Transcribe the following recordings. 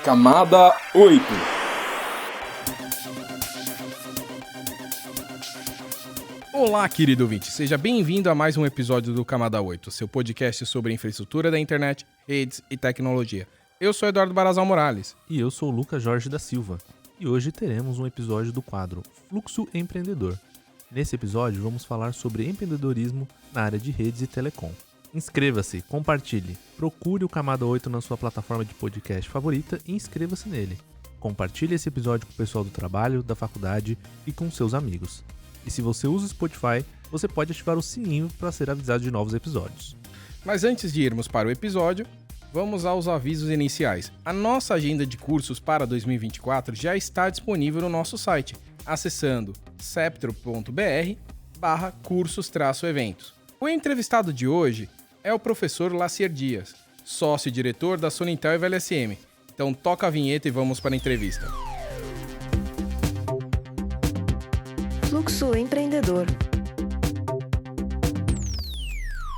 Camada 8. Olá, querido ouvinte, seja bem-vindo a mais um episódio do Camada 8, seu podcast sobre infraestrutura da internet, redes e tecnologia. Eu sou Eduardo Barazal Morales. E eu sou o Lucas Jorge da Silva. E hoje teremos um episódio do quadro Fluxo Empreendedor. Nesse episódio vamos falar sobre empreendedorismo na área de redes e telecom. Inscreva-se, compartilhe, procure o Camada 8 na sua plataforma de podcast favorita e inscreva-se nele. Compartilhe esse episódio com o pessoal do trabalho, da faculdade e com seus amigos. E se você usa o Spotify, você pode ativar o sininho para ser avisado de novos episódios. Mas antes de irmos para o episódio, vamos aos avisos iniciais. A nossa agenda de cursos para 2024 já está disponível no nosso site, acessando septro.br/cursos-eventos. O entrevistado de hoje é o professor Lacier Dias, sócio-diretor da Sonintel e VLSM. Então toca a vinheta e vamos para a entrevista. Fluxo Empreendedor.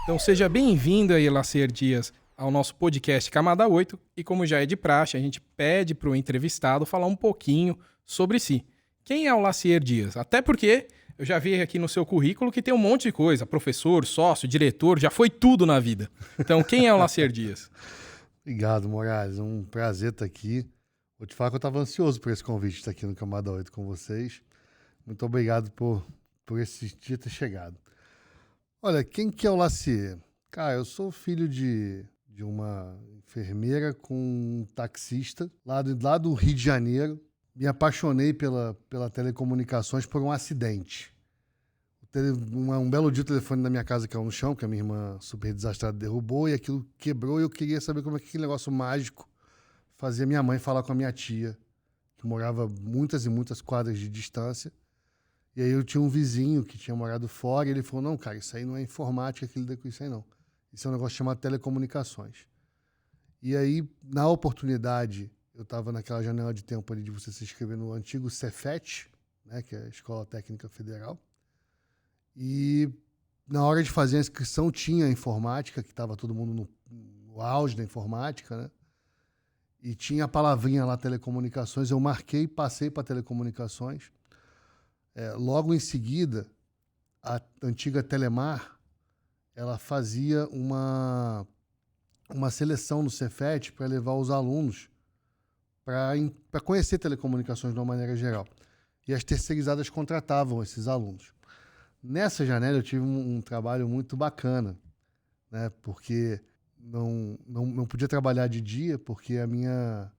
Então seja bem-vindo aí, Lacier Dias, ao nosso podcast Camada 8. E como já é de praxe, a gente pede para o entrevistado falar um pouquinho sobre si. Quem é o Lacier Dias? Até porque eu já vi aqui no seu currículo que tem um monte de coisa. Professor, sócio, diretor, já foi tudo na vida. Então, quem é o Lacier Dias? Obrigado, Morales. É um prazer estar aqui. Vou te falar que eu estava ansioso por esse convite de estar aqui no Camada 8 com vocês. Muito obrigado por esse dia ter chegado. Olha, quem que é o Lacier? Cara, eu sou filho de uma enfermeira com um taxista lá do Rio de Janeiro. Me apaixonei pela telecomunicações por um acidente. Um belo dia o telefone da minha casa caiu no chão, que a minha irmã super desastrada derrubou, e aquilo quebrou, e eu queria saber como é que aquele negócio mágico fazia minha mãe falar com a minha tia, que morava muitas e muitas quadras de distância. E aí eu tinha um vizinho que tinha morado fora, e ele falou, não, cara, isso aí não é informática que lida com isso aí não. Isso é um negócio chamado telecomunicações. E aí, na oportunidade, eu estava naquela janela de tempo ali de você se inscrever no antigo Cefet, né, que é a Escola Técnica Federal. E na hora de fazer a inscrição tinha a informática, que estava todo mundo no auge da informática, né? E tinha a palavrinha lá, telecomunicações. Eu marquei, passei para telecomunicações. Logo em seguida, a antiga Telemar, ela fazia uma seleção no Cefet para levar os alunos para conhecer telecomunicações de uma maneira geral. E as terceirizadas contratavam esses alunos. Nessa janela eu tive um trabalho muito bacana, né? Porque não podia trabalhar de dia, porque a minha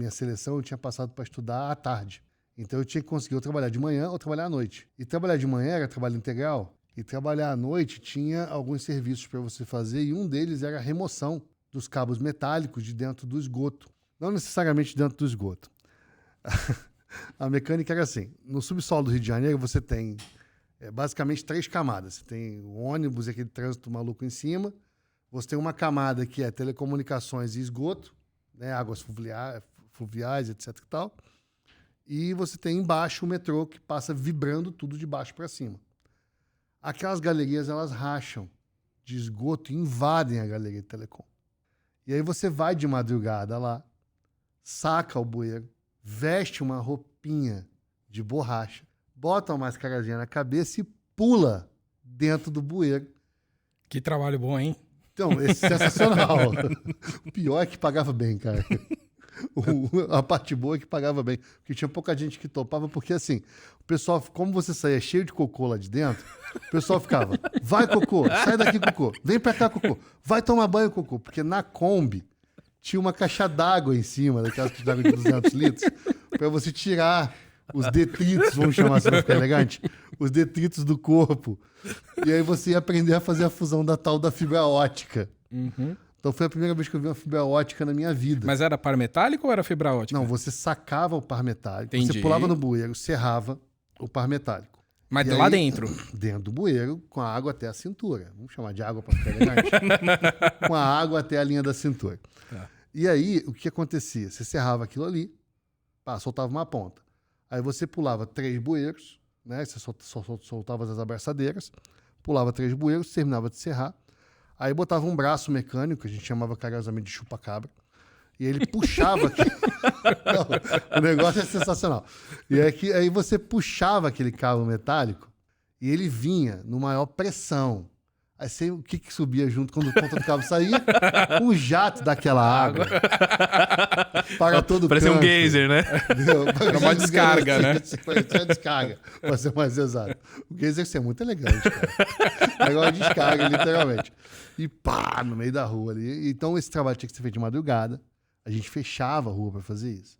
seleção eu tinha passado para estudar à tarde. Então eu tinha que conseguir ou trabalhar de manhã ou trabalhar à noite. E trabalhar de manhã era trabalho integral, e trabalhar à noite tinha alguns serviços para você fazer, e um deles era a remoção dos cabos metálicos de dentro do esgoto. Não necessariamente dentro do esgoto. A mecânica era assim, no subsolo do Rio de Janeiro você tem basicamente 3 camadas. Você tem o ônibus e aquele trânsito maluco em cima, você tem uma camada que é telecomunicações e esgoto, né, águas fluviais, etc e tal, e você tem embaixo o metrô que passa vibrando tudo de baixo para cima. Aquelas galerias, elas racham de esgoto e invadem a galeria de telecom. E aí você vai de madrugada lá, saca o bueiro, veste uma roupinha de borracha, bota uma mascarazinha na cabeça e pula dentro do bueiro. Que trabalho bom, hein? Então, esse é sensacional. O pior é que pagava bem, cara. A parte boa é que pagava bem. Porque tinha pouca gente que topava, porque assim, o pessoal, como você saía cheio de cocô lá de dentro, o pessoal ficava, vai cocô, sai daqui cocô, vem pra cá cocô, vai tomar banho cocô. Porque na Kombi tinha uma caixa d'água em cima, daquelas caixas d'água de 200 litros, pra você tirar os detritos, vamos chamar assim pra ficar elegante, os detritos do corpo. E aí você ia aprender a fazer a fusão da tal da fibra ótica. Uhum. Então foi a primeira vez que eu vi uma fibra ótica na minha vida. Mas era par metálico ou era fibra ótica? Não, você sacava o par metálico, Entendi. você pulava no bueiro, serrava o par metálico. Mas E lá aí, dentro? Dentro do bueiro, com a água até a cintura. Vamos chamar de água para ficar elegante. Com a água até a linha da cintura. Tá. E aí, o que acontecia? Você serrava aquilo ali, soltava uma ponta. Aí você pulava 3 bueiros, né? Você soltava as abraçadeiras, pulava 3 bueiros, terminava de serrar. Aí botava um braço mecânico, que a gente chamava carinhosamente de chupa-cabra, E ele puxava aqui. Não, o negócio é sensacional. E aí você puxava aquele cabo metálico e ele vinha no maior pressão. Aí o que subia junto quando o ponta do cabo saía? Um jato daquela água. Para todo Parecia um canto. geyser, né? Era uma descarga, né? Parecia uma descarga, pra ser mais exato. O geyser é muito elegante, cara. Negócio de descarga, literalmente. E pá, no meio da rua ali. Então esse trabalho tinha que ser feito de madrugada. A gente fechava a rua para fazer isso.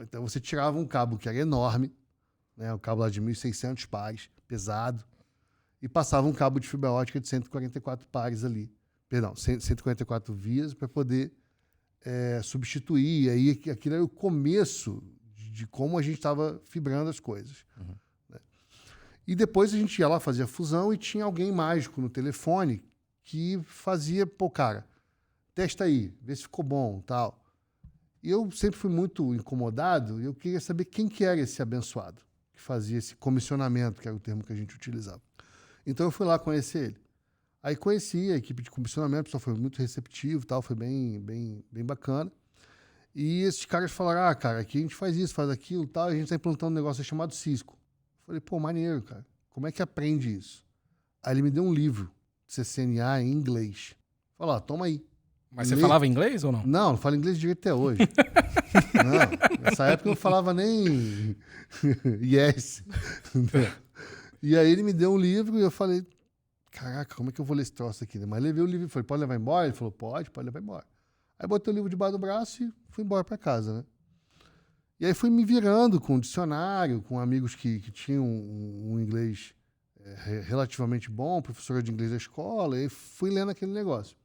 Então você tirava um cabo que era enorme, né? Um cabo lá de 1.600 pares, pesado. E passava um cabo de fibra ótica de 144 pares ali. Perdão, 144 vias para poder substituir. E aí aquilo era o começo de como a gente estava fibrando as coisas. Né? E depois a gente ia lá, fazia fusão e tinha alguém mágico no telefone que fazia, pô, cara, testa aí, vê se ficou bom, tal. E eu sempre fui muito incomodado e eu queria saber quem que era esse abençoado que fazia esse comissionamento, que era o termo que a gente utilizava. Então eu fui lá conhecer ele. Aí conheci a equipe de comissionamento, o pessoal foi muito receptivo, tal, foi bem bacana. E esses caras falaram, cara, aqui a gente faz isso, faz aquilo, tal, e a gente está implantando um negócio chamado Cisco. Eu falei, pô, maneiro, cara. Como é que aprende isso? Aí ele me deu um livro de CCNA em inglês. Falou, toma aí. Mas você falava inglês ou não? Não falo inglês direito até hoje. Não, nessa época eu não falava nem yes. E aí ele me deu um livro e eu falei, caraca, como é que eu vou ler esse troço aqui? Mas levei o livro e falei, pode levar embora? Ele falou, pode levar embora. Aí botei o livro debaixo do braço e fui embora para casa, né? E aí fui me virando com um dicionário, com amigos que tinham um inglês relativamente bom, professora de inglês da escola, e fui lendo aquele negócio.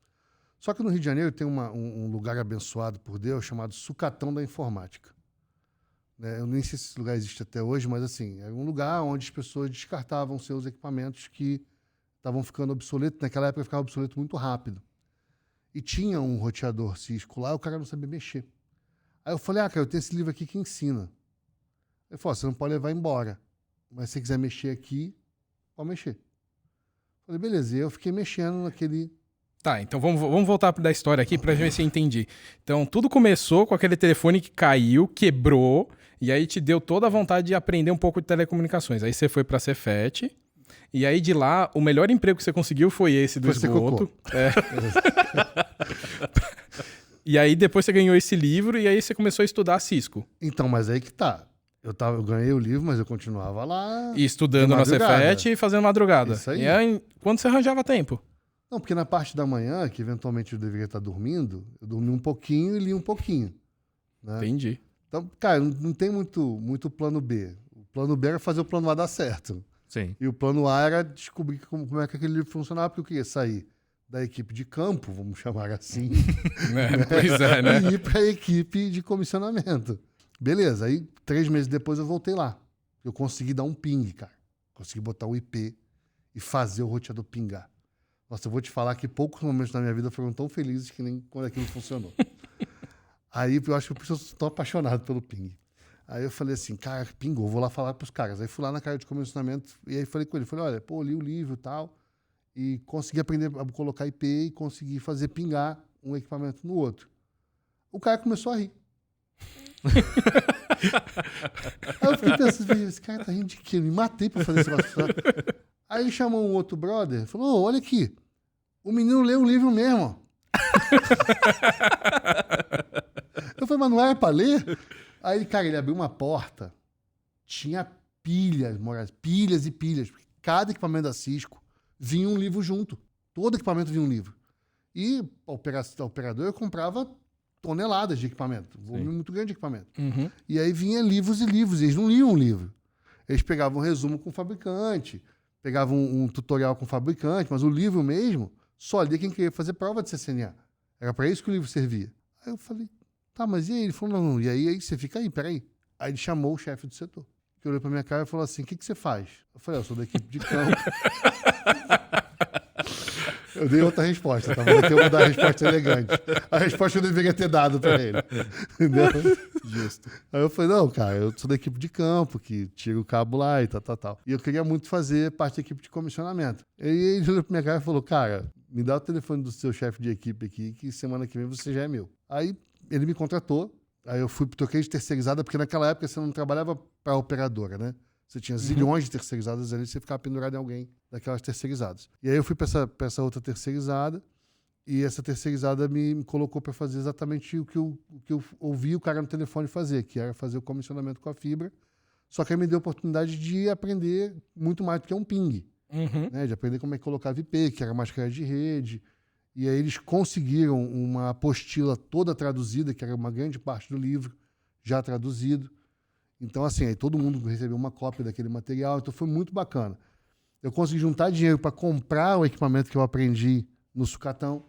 Só que no Rio de Janeiro tem um lugar abençoado por Deus chamado Sucatão da Informática. Eu nem sei se esse lugar existe até hoje, mas assim, era um lugar onde as pessoas descartavam seus equipamentos que estavam ficando obsoletos. Naquela época ficava obsoleto muito rápido. E tinha um roteador Cisco lá, o cara não sabia mexer. Aí eu falei, cara, eu tenho esse livro aqui que ensina. Ele falou, você não pode levar embora, mas se você quiser mexer aqui, pode mexer. Eu falei, beleza. E eu fiquei mexendo naquele... Tá, então vamos voltar da história aqui pra ver se eu entendi. Então, tudo começou com aquele telefone que caiu, quebrou, e aí te deu toda a vontade de aprender um pouco de telecomunicações. Aí você foi pra Cefet, e aí de lá, o melhor emprego que você conseguiu foi esse do esgoto. E aí depois você ganhou esse livro, e aí você começou a estudar Cisco. Então, mas aí que tá. Eu ganhei o livro, mas eu continuava lá... E estudando na Cefet e fazendo madrugada. Isso aí. E aí, quando você arranjava tempo? Não, porque na parte da manhã, que eventualmente eu deveria estar dormindo, eu dormi um pouquinho e li um pouquinho. Né? Entendi. Então, cara, não tem muito plano B. O plano B era fazer o plano A dar certo. Sim. E o plano A era descobrir como é que aquele livro funcionava, porque eu queria sair da equipe de campo, vamos chamar assim, Pois é, né? e ir para a equipe de comissionamento. Beleza, aí 3 meses depois eu voltei lá. Eu consegui dar um ping, cara. Consegui botar o IP e fazer o roteador pingar. Nossa, eu vou te falar que poucos momentos da minha vida foram tão felizes que nem quando aquilo funcionou. Aí eu acho que eu estou apaixonado pelo ping. Aí eu falei assim, cara, pingou, vou lá falar pros caras. Aí fui lá na cara de comissionamento e aí falei com ele, falei, olha, li o livro e tal, e consegui aprender a colocar IP e consegui fazer pingar um equipamento no outro. O cara começou a rir. Aí eu fiquei pensando, esse cara tá rindo de quê? Eu me matei pra fazer esse negócio. Aí ele chamou um outro brother e falou, olha aqui, o menino leu o livro mesmo. Eu falei, mas não era pra ler? Aí, cara, ele abriu uma porta, tinha pilhas, Moraes, pilhas e pilhas. Cada equipamento da Cisco vinha um livro junto. Todo equipamento vinha um livro. E a operadora comprava toneladas de equipamento, um volume muito grande de equipamento. Uhum. E aí vinha livros e livros, eles não liam um livro. Eles pegavam um resumo com o fabricante, pegavam um tutorial com o fabricante, mas o livro mesmo só lia quem queria fazer prova de CCNA. Era para isso que o livro servia. Aí eu falei, tá, mas e aí? Ele falou, não, e aí você fica aí, peraí. Aí ele chamou o chefe do setor, que olhou pra minha cara e falou assim, o que você faz? Eu falei, eu sou da equipe de campo. Eu dei outra resposta, tá? Mas eu vou dar a resposta elegante. A resposta eu deveria ter dado pra ele. Entendeu? Justo. Aí eu falei, não, cara, eu sou da equipe de campo, que tira o cabo lá e tal. E eu queria muito fazer parte da equipe de comissionamento. E ele olhou pra minha cara e falou, cara, me dá o telefone do seu chefe de equipe aqui, que semana que vem você já é meu. Aí ele me contratou, aí eu troquei de terceirizada, porque naquela época você não trabalhava para a operadora, né? Você tinha zilhões de terceirizadas ali, você ficava pendurado em alguém daquelas terceirizadas. E aí eu fui para essa outra terceirizada, e essa terceirizada me colocou para fazer exatamente o que eu ouvi o cara no telefone fazer, que era fazer o comissionamento com a fibra. Só que aí me deu a oportunidade de aprender muito mais do que um ping, né? De aprender como é que colocava IP, que era máscara de rede. E aí eles conseguiram uma apostila toda traduzida, que era uma grande parte do livro, já traduzido. Então, assim, aí todo mundo recebeu uma cópia daquele material, então foi muito bacana. Eu consegui juntar dinheiro para comprar o equipamento que eu aprendi no sucatão.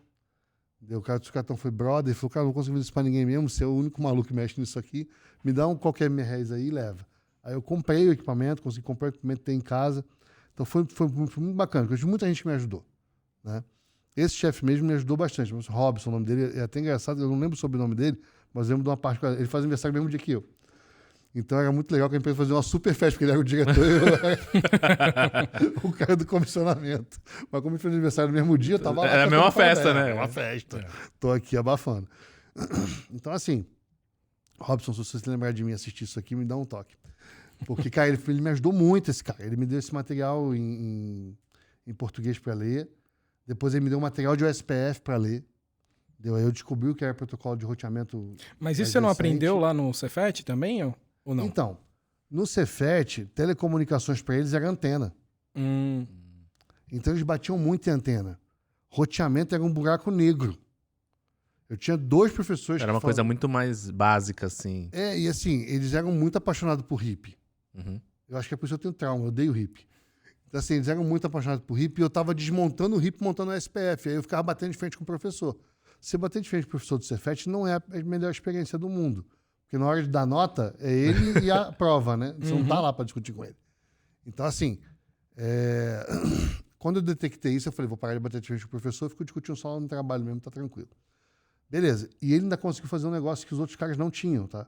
O cara do sucatão foi brother, ele falou, cara, não consigo fazer isso para ninguém mesmo, você é o único maluco que mexe nisso aqui, me dá qualquer R$1.000 aí e leva. Aí eu comprei o equipamento, consegui comprar o equipamento que tem em casa. Então foi muito bacana, porque muita gente me ajudou, né? Esse chefe mesmo me ajudou bastante. O Robson, o nome dele, é até engraçado, eu não lembro sobre o sobrenome dele, mas eu lembro de uma parte. Ele faz aniversário no mesmo dia que eu. Então era muito legal que a empresa fazia uma super festa, porque ele era o diretor e eu era o cara do comissionamento. Mas como ele fez aniversário no mesmo dia, eu tava lá. Era a mesma festa, né? É uma festa. Tô aqui abafando. Então, assim, Robson, se você se lembrar de mim assistir isso aqui, me dá um toque. Porque, cara, ele me ajudou muito, esse cara. Ele me deu esse material em português para ler. Depois ele me deu um material de OSPF para ler. Aí eu descobri o que era protocolo de roteamento. Mas isso você não aprendeu lá no Cefet também, ou não? Então, no Cefet, telecomunicações para eles era antena. Então eles batiam muito em antena. Roteamento era um buraco negro. Eu tinha 2 professores Era uma coisa muito mais básica, assim. E assim, eles eram muito apaixonados por hippie. Eu acho que é por isso que eu tenho trauma, eu odeio hippie. Então, assim, eles eram muito apaixonados por hippie e eu estava desmontando o hippie, montando o SPF. Aí eu ficava batendo de frente com o professor. Você bater de frente com o professor do Cefet não é a melhor experiência do mundo. Porque na hora de dar nota, é ele e a prova, né? Você não tá lá para discutir com ele. Então, assim, quando eu detectei isso, eu falei, vou parar de bater de frente com o professor, eu fico discutindo só no trabalho mesmo, tá tranquilo. Beleza. E ele ainda conseguiu fazer um negócio que os outros caras não tinham, tá?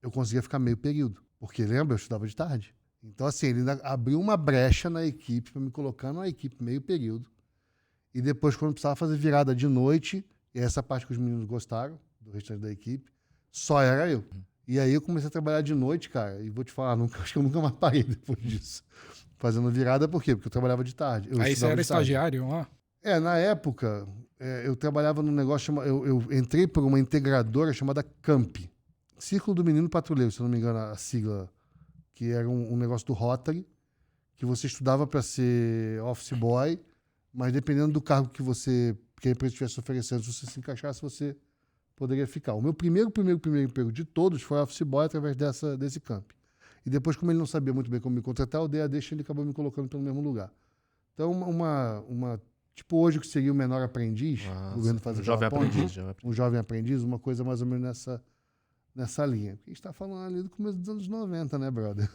Eu conseguia ficar meio período. Porque, lembra, eu estudava de tarde. Então, assim, ele ainda abriu uma brecha na equipe para me colocar numa equipe meio período. E depois, quando precisava fazer virada de noite, e essa parte que os meninos gostaram, do restante da equipe, só era eu. E aí eu comecei a trabalhar de noite, cara, e vou te falar, acho que eu nunca mais parei depois disso. Fazendo virada, por quê? Porque eu trabalhava de tarde. Aí você era estagiário lá? Na época, eu trabalhava num negócio chamado... Eu entrei por uma integradora chamada Camp. Círculo do Menino Patrulheiro, se eu não me engano, a sigla, que era um negócio do Rotary, que você estudava para ser office boy, mas dependendo do cargo que a empresa estivesse oferecendo, se você se encaixasse, você poderia ficar. O meu primeiro emprego de todos foi office boy através desse camp. E depois, como ele não sabia muito bem como me contratar, eu dei a deixa e ele acabou me colocando pelo mesmo lugar. Então, tipo hoje o que seria o menor aprendiz, o governo faz um jovem aprendiz. Um jovem aprendiz, uma coisa mais ou menos nessa linha. Porque a gente está falando ali do começo dos anos 90, né, brother?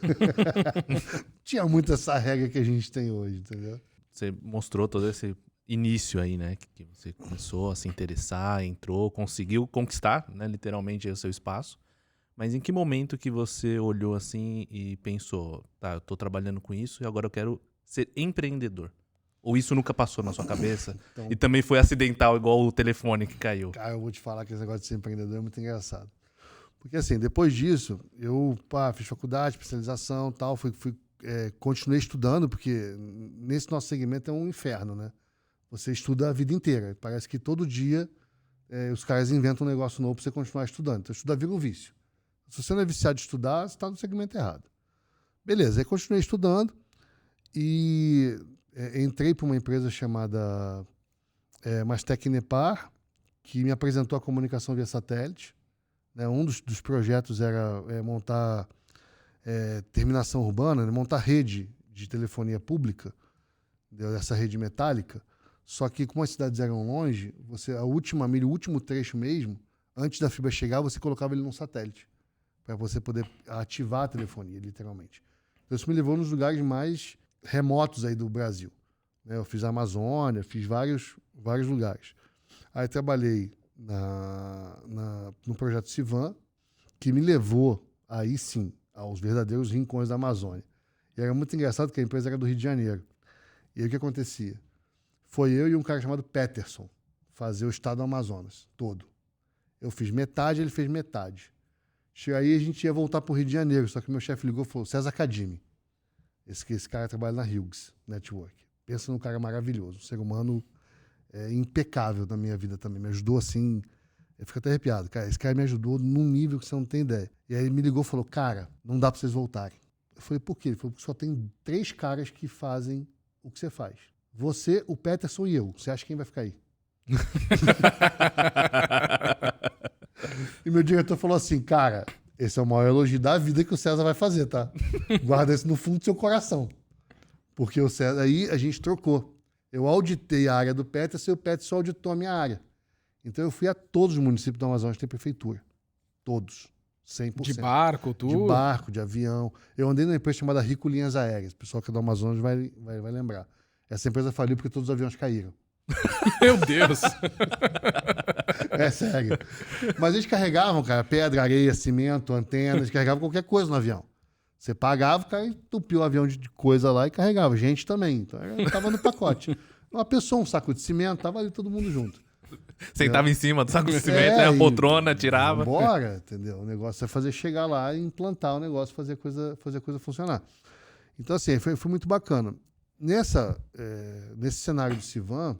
Tinha muito essa regra que a gente tem hoje, entendeu? Você mostrou todo esse início aí, né? Que você começou a se interessar, entrou, conseguiu conquistar, né, literalmente, o seu espaço. Mas em que momento que você olhou assim e pensou, tá, eu tô trabalhando com isso e agora eu quero ser empreendedor? Ou isso nunca passou na sua cabeça? Então, e também foi acidental, igual o telefone que caiu? Cara, eu vou te falar que esse negócio de ser empreendedor é muito engraçado. Porque assim, depois disso, eu fiz faculdade, especialização e tal, continuei estudando, porque nesse nosso segmento é um inferno, né? Você estuda a vida inteira. Parece que todo dia os caras inventam um negócio novo para você continuar estudando. Então, estudar vira um vício. Se você não é viciado de estudar, você está no segmento errado. Beleza, aí continuei estudando e entrei para uma empresa chamada Mastec Nepar, que me apresentou a comunicação via satélite. Né? Um dos projetos era montar terminação urbana, né? Montar rede de telefonia pública, dessa rede metálica. Só que como as cidades eram longe, a última milha, o último trecho mesmo, antes da fibra chegar, você colocava ele num satélite, para você poder ativar a telefonia, literalmente. Então isso me levou nos lugares mais remotos aí do Brasil. Né? Eu fiz a Amazônia, fiz vários lugares. Aí trabalhei no projeto Civan, que me levou, aí sim, aos verdadeiros rincões da Amazônia. E era muito engraçado que a empresa era do Rio de Janeiro. E aí o que acontecia? Foi eu e um cara chamado Peterson fazer o estado do Amazonas todo. Eu fiz metade, ele fez metade. Aí a gente ia voltar pro Rio de Janeiro, só que meu chefe ligou e falou, César Cadimi. Esse cara trabalha na Hughes Network. Pensa num cara maravilhoso, um ser humano impecável na minha vida também. Me ajudou assim, eu fico até arrepiado. Cara, esse cara me ajudou num nível que você não tem ideia. E aí ele me ligou e falou, cara, não dá pra vocês voltarem. Eu falei, por quê? Ele falou, porque só tem 3 caras que fazem o que você faz. Você, o Peterson e eu. Você acha quem vai ficar aí? E meu diretor falou assim, cara, esse é o maior elogio da vida que o César vai fazer, tá? Guarda isso no fundo do seu coração. Porque o César, aí a gente trocou. Eu auditei a área do Peterson e o Peterson auditou a minha área. Então eu fui a todos os municípios do Amazonas que tem prefeitura. Todos. 100%. De barco, tudo? De barco, de avião. Eu andei numa empresa chamada Rico Linhas Aéreas. O pessoal que é do Amazonas vai lembrar. Essa empresa faliu porque todos os aviões caíram. Meu Deus! É sério. Mas eles carregavam, cara, pedra, areia, cimento, antena, eles carregavam qualquer coisa no avião. Você pagava, o cara entupiu o avião de coisa lá e carregava. Gente também. Então, tava no pacote. Uma pessoa, um saco de cimento, tava ali todo mundo junto. Sentava em cima do saco de cimento, a poltrona, tirava. Bora, entendeu? O negócio é fazer chegar lá e implantar o negócio, fazer a coisa funcionar. Então, assim, foi muito bacana. Nesse cenário do Civan,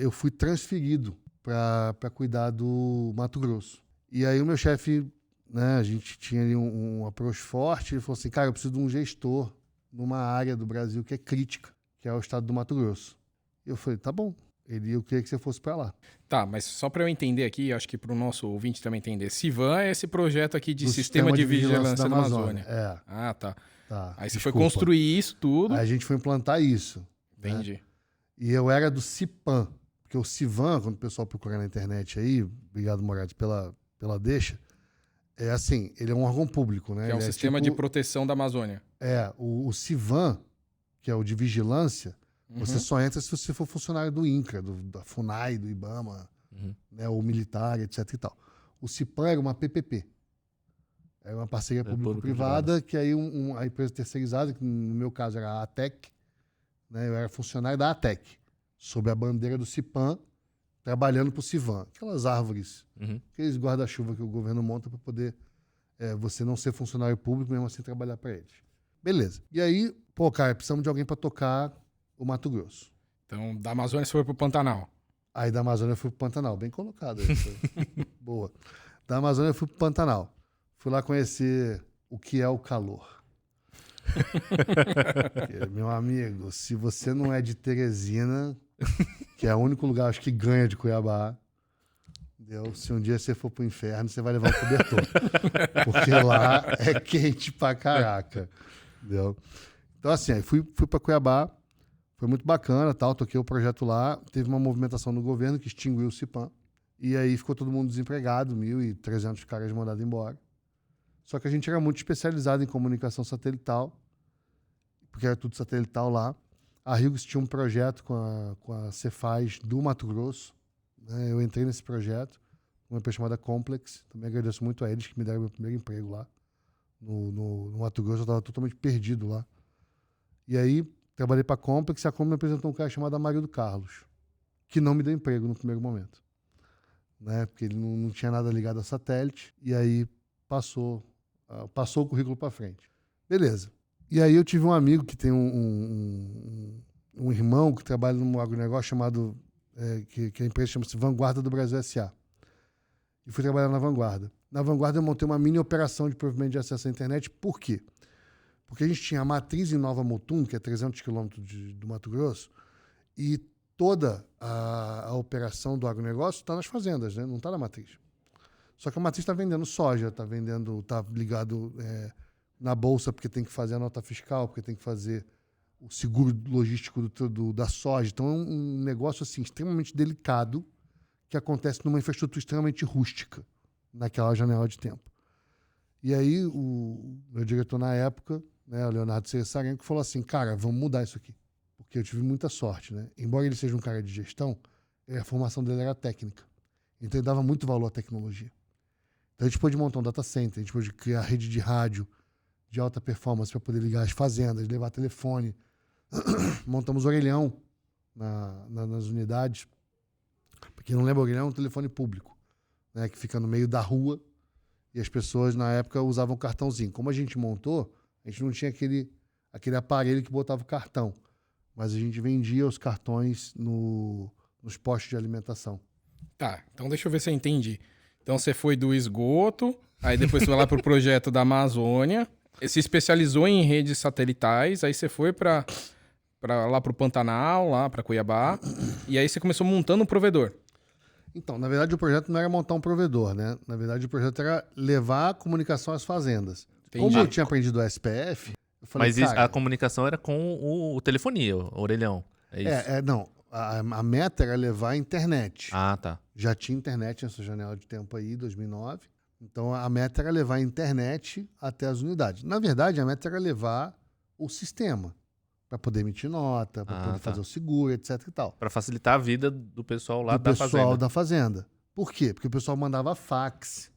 eu fui transferido para cuidar do Mato Grosso. E aí o meu chefe, né, a gente tinha ali um approach forte, ele falou assim, cara, eu preciso de um gestor numa área do Brasil que é crítica, que é o estado do Mato Grosso. E eu falei, tá bom. Eu queria que você fosse para lá. Tá, mas só para eu entender aqui, acho que para o nosso ouvinte também entender, Civan é esse projeto aqui de sistema de vigilância da Amazônia. Ah, tá. Aí você foi construir isso tudo. Aí a gente foi implantar isso. Entendi. Né? E eu era do CIPAM, porque o Civan, quando o pessoal procura na internet aí, obrigado, Moraes, pela deixa, é assim, ele é um órgão público, né? Que é um sistema de proteção da Amazônia. O Civan, que é o de vigilância, você só entra se você for funcionário do INCRA, da FUNAI, do IBAMA, né, ou militar, etc e tal. O CIPAM era uma PPP. Era uma parceria público-privada, que aí a empresa terceirizada, que no meu caso era a ATEC, né, eu era funcionário da ATEC, sob a bandeira do CIPAM, trabalhando para o Civan. Aquelas árvores, aqueles guarda-chuva que o governo monta para poder você não ser funcionário público, mesmo assim trabalhar para eles. Beleza. E aí, cara, precisamos de alguém para tocar o Mato Grosso. Então, da Amazônia você foi pro Pantanal. Aí da Amazônia eu fui pro Pantanal. Bem colocado. Boa. Da Amazônia eu fui pro Pantanal. Fui lá conhecer o que é o calor. Porque, meu amigo, se você não é de Teresina, que é o único lugar, acho que ganha de Cuiabá, entendeu? Se um dia você for pro inferno, você vai levar o cobertor. Porque lá é quente pra caraca. Entendeu? Então, assim, aí fui pra Cuiabá. Foi muito bacana, tal, toquei o projeto lá. Teve uma movimentação no governo que extinguiu o CIPAM. E aí ficou todo mundo desempregado, 1.300 caras mandados embora. Só que a gente era muito especializado em comunicação satelital, porque era tudo satelital lá. A Hughes tinha um projeto com a Cefaz do Mato Grosso. Né? Eu entrei nesse projeto, uma empresa chamada Complex. Também agradeço muito a eles que me deram meu primeiro emprego lá. No Mato Grosso, eu estava totalmente perdido lá. E aí, trabalhei para a Complex e a Complex me apresentou um cara chamado Amarildo Carlos, que não me deu emprego no primeiro momento. Né? Porque ele não tinha nada ligado a satélite. E aí passou o currículo para frente. Beleza. E aí eu tive um amigo que tem um irmão que trabalha num agronegócio chamado, que a empresa chama-se Vanguarda do Brasil S.A. E fui trabalhar na Vanguarda. Na Vanguarda eu montei uma mini operação de provimento de acesso à internet. Por quê? Porque a gente tinha a matriz em Nova Mutum, que é 300 quilômetros do Mato Grosso, e toda a operação do agronegócio está nas fazendas, né? Não está na matriz. Só que a matriz está vendendo soja, está ligado na bolsa porque tem que fazer a nota fiscal, porque tem que fazer o seguro logístico da soja. Então é um negócio assim, extremamente delicado que acontece numa infraestrutura extremamente rústica naquela janela de tempo. E aí o meu diretor na época, né, o Leonardo Cesarenko, falou assim, cara, vamos mudar isso aqui. Porque eu tive muita sorte, né? Embora ele seja um cara de gestão, a formação dele era técnica. Então ele dava muito valor à tecnologia. Então a gente pôde montar um data center, a gente pôde criar rede de rádio de alta performance para poder ligar as fazendas, levar telefone. Montamos orelhão nas unidades. Pra quem não lembra, orelhão é um telefone público. né, que fica no meio da rua, e as pessoas na época usavam cartãozinho. Como a gente montou, a gente não tinha aquele aparelho que botava o cartão, mas a gente vendia os cartões nos postos de alimentação. Tá, então deixa eu ver se eu entendi. Então você foi do esgoto, aí depois você foi lá pro projeto da Amazônia, se especializou em redes satelitais, aí você foi lá pro Pantanal, lá pra Cuiabá, e aí você começou montando um provedor. Então, na verdade, o projeto não era montar um provedor, né? Na verdade, o projeto era levar a comunicação às fazendas. Entendi. Como eu tinha aprendido o SPF, eu falei, Mas isso- cara, a comunicação era com o telefonia, o orelhão. É isso? não, a meta era levar a internet. Ah, tá. Já tinha internet nessa janela de tempo aí, 2009. Então, a meta era levar a internet até as unidades. Na verdade, a meta era levar o sistema para poder emitir nota, para poder tá. fazer o seguro, etc e tal. Pra facilitar a vida do pessoal lá Do da pessoal fazenda. da fazenda. Por quê? Porque o pessoal mandava fax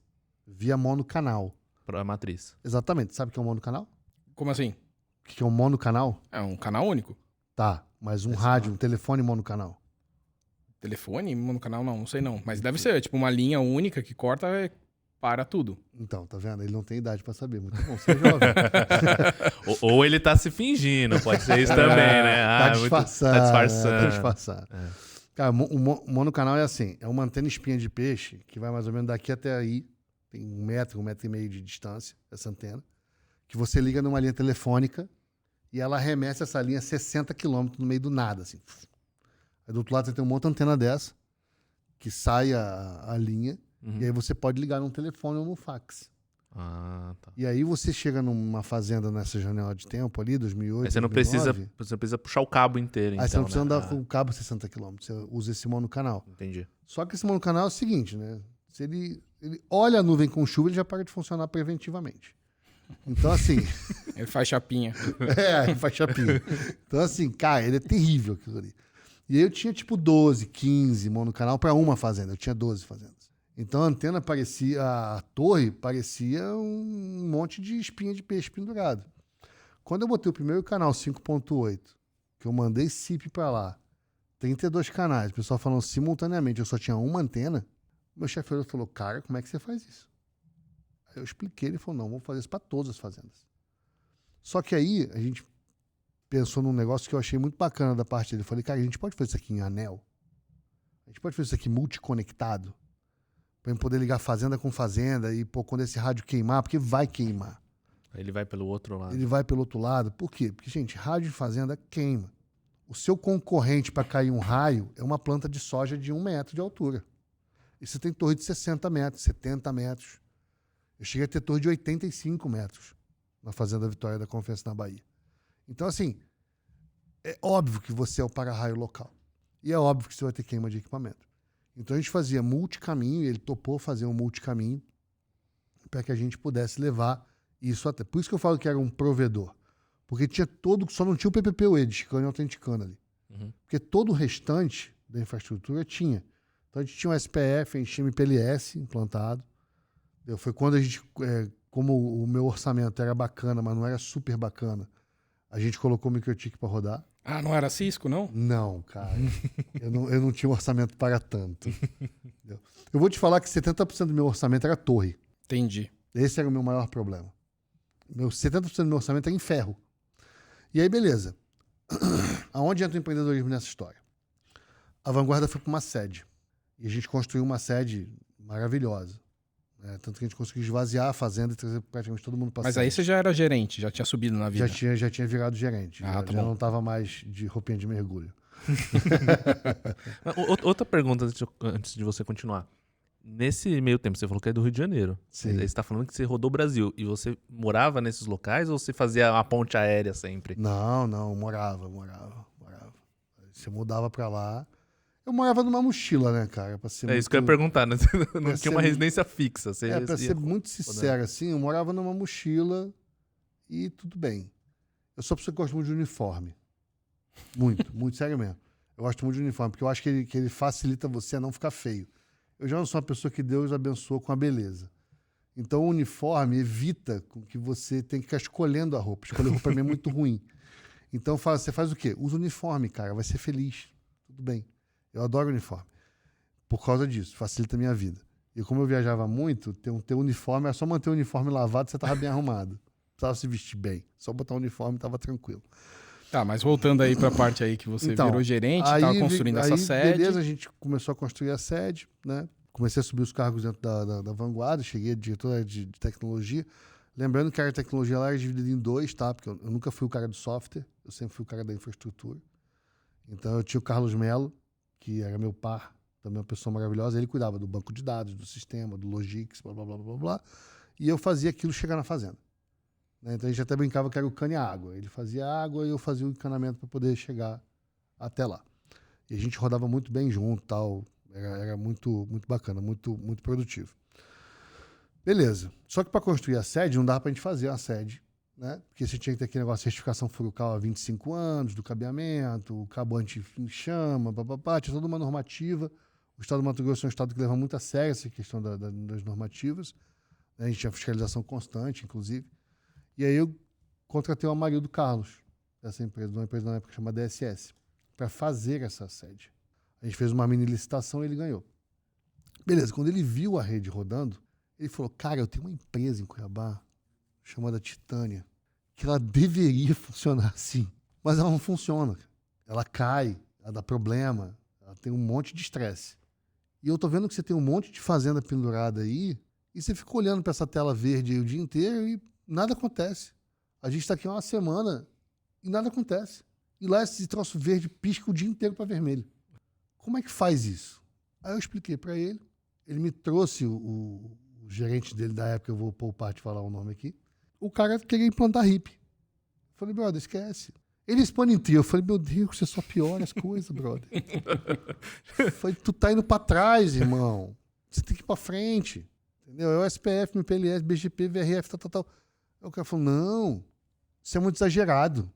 via monocanal. Pra matriz. Exatamente. Sabe o que é um monocanal? Como assim? O que é um monocanal? É um canal único? Tá, mas um rádio, um telefone monocanal. Telefone no canal não sei não. Mas deve ser, tipo, uma linha única que corta e para tudo. Então, tá vendo? Ele não tem idade pra saber. Muito bom, você é jovem. Ou ele tá se fingindo, pode ser isso também, né? Tá disfarçando. Tá disfarçando. Tá disfarçando. Cara, o monocanal é assim, é uma antena espinha de peixe que vai mais ou menos daqui até aí, tem 1 metro e meio de distância, essa antena, que você liga numa linha telefônica e ela arremessa essa linha 60 quilômetros no meio do nada, assim. Aí do outro lado você tem uma outra antena dessa, que sai a linha, e aí você pode ligar num telefone ou num fax. Ah, tá. E aí você chega numa fazenda nessa janela de tempo ali, 2008, Aí você não 2009, precisa puxar o cabo inteiro, aí você não então, precisa né? andar com o cabo 60 km, você usa esse monocanal. Entendi. Só que esse monocanal é o seguinte, né? Se ele olha a nuvem com chuva, ele já para de funcionar preventivamente. Então, assim, Ele faz chapinha. faz chapinha. Então, assim, cara, ele é terrível aquilo ali. E aí eu tinha tipo 12, 15 monocanal para uma fazenda, eu tinha 12 fazendas. Então a antena parecia, a torre parecia um monte de espinha de peixe pendurado. Quando eu botei o primeiro canal 5.8, que eu mandei SIP para lá, 32 canais, o pessoal falando simultaneamente, eu só tinha uma antena, meu chefe falou, cara, como é que você faz isso? Aí eu expliquei, ele falou, não, vamos fazer isso para todas as fazendas. Só que aí a gente pensou num negócio que eu achei muito bacana da parte dele. Eu falei, cara, a gente pode fazer isso aqui em anel? A gente pode fazer isso aqui multiconectado? Pra gente poder ligar fazenda com fazenda e, pô, quando esse rádio queimar, porque vai queimar. Aí ele vai pelo outro lado. Ele vai pelo outro lado. Por quê? Porque, gente, rádio de fazenda queima. O seu concorrente para cair um raio é uma planta de soja de 1 metro de altura. E você tem torre de 60 metros, 70 metros. Eu cheguei a ter torre de 85 metros na Fazenda Vitória da Confiança na Bahia. Então, assim, é óbvio que você é o para-raio local. E é óbvio que você vai ter queima de equipamento. Então, a gente fazia multicaminho, ele topou fazer um multicaminho para que a gente pudesse levar isso até. Por isso que eu falo que era um provedor. Porque tinha só não tinha o PPPoE de chicane e autenticando ali. Porque todo o restante da infraestrutura tinha. Então, a gente tinha um SPF, a gente tinha um MPLS implantado. Foi quando a gente, como o meu orçamento era bacana, mas não era super bacana, a gente colocou o MikroTik para rodar. Ah, não era Cisco, não? Não, cara. eu não tinha um orçamento para tanto. Entendeu? Eu vou te falar que 70% do meu orçamento era torre. Entendi. Esse era o meu maior problema. 70% do meu orçamento era em ferro. E aí, beleza. Aonde entra o empreendedorismo nessa história? A Vanguarda foi para uma sede. E a gente construiu uma sede maravilhosa. Tanto que a gente conseguiu esvaziar a fazenda e trazer praticamente todo mundo para a Mas sede. aí você já era gerente, já tinha subido na vida. Já tinha virado gerente. Ah, já tá já bom. não estava mais de roupinha de mergulho. Outra pergunta antes de você continuar. Nesse meio tempo, você falou que é do Rio de Janeiro. Sim. Aí você está falando que você rodou o Brasil. E você morava nesses locais ou você fazia uma ponte aérea sempre? Não, morava. Você mudava para lá. Eu morava numa mochila, né, cara? Pra ser Isso que eu ia perguntar, né? Não Pra tinha uma ser- residência fixa. Você pra ia ser muito sincero, assim, eu morava numa mochila e tudo bem. Eu sou uma pessoa que gosta muito de uniforme. Muito, sério mesmo. Eu gosto muito de uniforme, porque eu acho que ele facilita você a não ficar feio. Eu já não sou uma pessoa que Deus abençoa com a beleza. Então o uniforme evita com que você tenha que ficar escolhendo a roupa. Escolher roupa pra mim é muito ruim. Então você faz o quê? Usa uniforme, cara, vai ser feliz. Tudo bem. Eu adoro uniforme. Por causa disso, facilita a minha vida. E como eu viajava muito, ter uniforme, era só manter o uniforme lavado, você tava bem arrumado. Não precisava se vestir bem. Só botar o uniforme e tava tranquilo. Tá, mas voltando aí pra parte aí que você virou gerente, tava construindo essa sede. Beleza, a gente começou a construir a sede, né? Comecei a subir os cargos dentro da Vanguarda, cheguei a diretor de tecnologia. Lembrando que a área de tecnologia lá era dividida em 2, tá? Porque eu nunca fui o cara do software, eu sempre fui o cara da infraestrutura. Então eu tinha o Carlos Melo, que era meu par, também uma pessoa maravilhosa. Ele cuidava do banco de dados, do sistema, do Logix, blá, blá, blá, blá, blá. E eu fazia aquilo chegar na fazenda. Então a gente até brincava que era o cano e a água. Ele fazia a água e eu fazia o encanamento para poder chegar até lá. E a gente rodava muito bem junto, tal. Era muito, muito bacana, muito, muito produtivo. Beleza. Só que para construir a sede, não dava para a gente fazer a sede, né? Porque você tinha que ter aquele negócio de certificação Furukawa há 25 anos, do cabeamento, o cabo anti-chama, papapá, tinha toda uma normativa. O estado do Mato Grosso é um estado que leva muito a sério essa questão das normativas. A gente tinha fiscalização constante, inclusive. E aí eu contratei o Amarildo Carlos, dessa empresa, de uma empresa na época chamada DSS, para fazer essa sede. A gente fez uma mini licitação e ele ganhou. Beleza, quando ele viu a rede rodando, ele falou, cara, eu tenho uma empresa em Cuiabá chamada Titânia, que ela deveria funcionar assim, mas ela não funciona. Ela cai, ela dá problema, ela tem um monte de estresse. E eu tô vendo que você tem um monte de fazenda pendurada aí, e você fica olhando para essa tela verde aí o dia inteiro e nada acontece. A gente tá aqui há uma semana e nada acontece. E lá esse troço verde pisca o dia inteiro para vermelho. Como é que faz isso? Aí eu expliquei para ele. Ele me trouxe o gerente dele da época, eu vou poupar de falar o nome aqui. O cara queria implantar RIP. Eu falei, brother, esquece. Ele expõe em trio. Eu falei, meu Deus, você só piora as coisas, brother. Eu falei, tu tá indo para trás, irmão. Você tem que ir para frente. Entendeu? É o SPF, MPLS, BGP, VRF, tal. Aí o cara falou, não, isso é muito exagerado.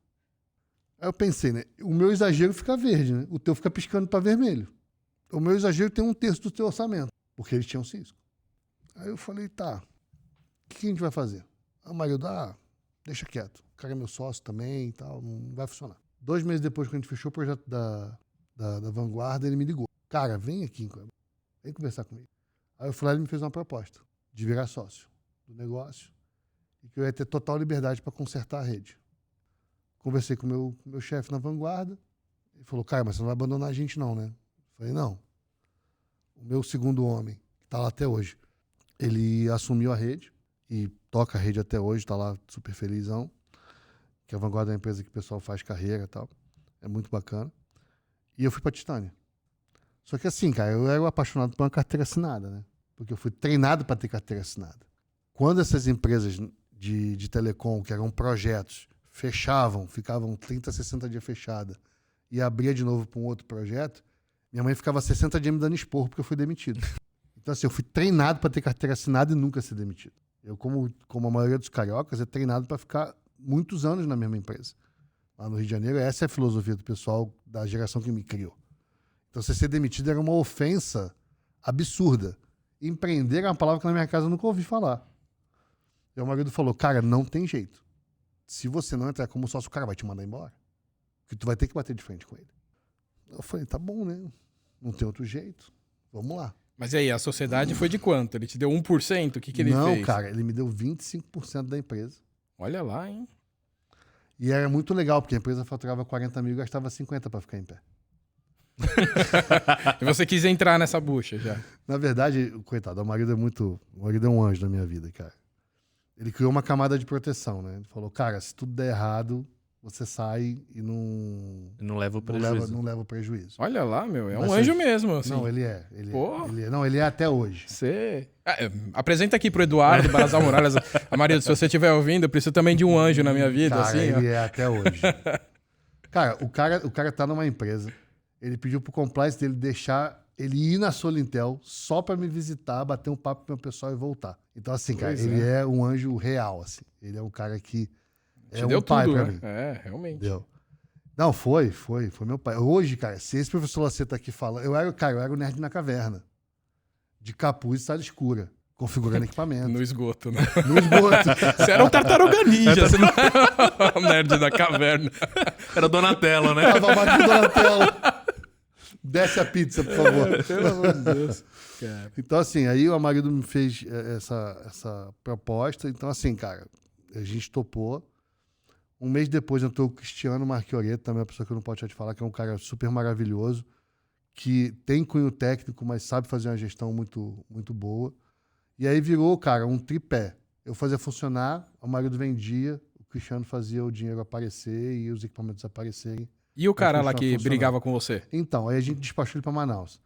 Aí eu pensei, né? O meu exagero fica verde, né? O teu fica piscando para vermelho. O meu exagero tem 1/3 do teu orçamento, porque eles tinham Cisco. Aí eu falei, tá, o que a gente vai fazer? A Marildo, deixa quieto. O cara é meu sócio também e tal, não vai funcionar. 2 meses depois que a gente fechou o projeto da Vanguarda, ele me ligou. Cara, vem aqui, vem conversar comigo. Aí eu fui lá e ele me fez uma proposta de virar sócio do negócio e que eu ia ter total liberdade para consertar a rede. Conversei com o meu chefe na Vanguarda. Ele falou, cara, mas você não vai abandonar a gente não, né? Eu falei, não. O meu segundo homem, que está lá até hoje, ele assumiu a rede e toca a rede até hoje, está lá super felizão. Que a Vanguarda é uma empresa que o pessoal faz carreira e tal. É muito bacana. E eu fui para Titânia. Só que assim, cara, eu era apaixonado por uma carteira assinada, né? Porque eu fui treinado para ter carteira assinada. Quando essas empresas de telecom, que eram projetos, fechavam, ficavam 30, 60 dias fechada e abria de novo para um outro projeto, minha mãe ficava 60 dias me dando esporro porque eu fui demitido. Então assim, eu fui treinado para ter carteira assinada e nunca ser demitido. Eu, como a maioria dos cariocas, é treinado para ficar muitos anos na mesma empresa. Lá no Rio de Janeiro, essa é a filosofia do pessoal da geração que me criou. Então, você ser demitido era uma ofensa absurda. Empreender é uma palavra que na minha casa eu nunca ouvi falar. E o marido falou, cara, não tem jeito. Se você não entrar como sócio, o cara vai te mandar embora. Porque tu vai ter que bater de frente com ele. Eu falei, tá bom, né? Não tem outro jeito. Vamos lá. Mas e aí, a sociedade foi de quanto? Ele te deu 1%? O que ele fez? Não, cara, ele me deu 25% da empresa. Olha lá, hein? E era muito legal, porque a empresa faturava 40 mil e gastava 50 para ficar em pé. E você quis entrar nessa bucha já? Na verdade, coitado, o marido é um anjo na minha vida, cara. Ele criou uma camada de proteção, né? Ele falou, cara, se tudo der errado, você sai e não leva o prejuízo. Não leva o prejuízo. Olha lá, meu, é Mas um anjo mesmo, assim. Não, ele é. Ele é até hoje. Você... apresenta aqui pro Eduardo Barazal Morales. Marido, se você estiver ouvindo, eu preciso também de um anjo na minha vida, Cara, assim. ele é até hoje. Cara, o cara tá numa empresa, ele pediu pro compliance dele deixar ele ir na Solintel só pra me visitar, bater um papo com o meu pessoal e voltar. Então, assim, cara, ele é um anjo real, assim. Ele é um cara que é um pai pra mim. É, realmente. Deu. Não, foi meu pai. Hoje, cara, se esse professor Lacerda tá aqui falando... Eu era o nerd na caverna. De capuz e sala escura. Configurando equipamento. No esgoto, né? No esgoto. Você era um tartaruga ninja, você não era o nerd da caverna. Era Donatello, né? Tava batendo Donatello. Desce a pizza, por favor. Pelo amor de Deus. Cara. Então, assim, aí o marido me fez essa proposta. Então, assim, cara, a gente topou. Um mês depois entrou o Cristiano Marchioretto, também é uma pessoa que eu não posso te falar, que é um cara super maravilhoso, que tem cunho técnico, mas sabe fazer uma gestão muito, muito boa. E aí virou, cara, um tripé. Eu fazia funcionar, o marido vendia, o Cristiano fazia o dinheiro aparecer e os equipamentos aparecerem. E o cara lá que funcionando. brigava com você? Então, aí a gente despachou ele pra Manaus.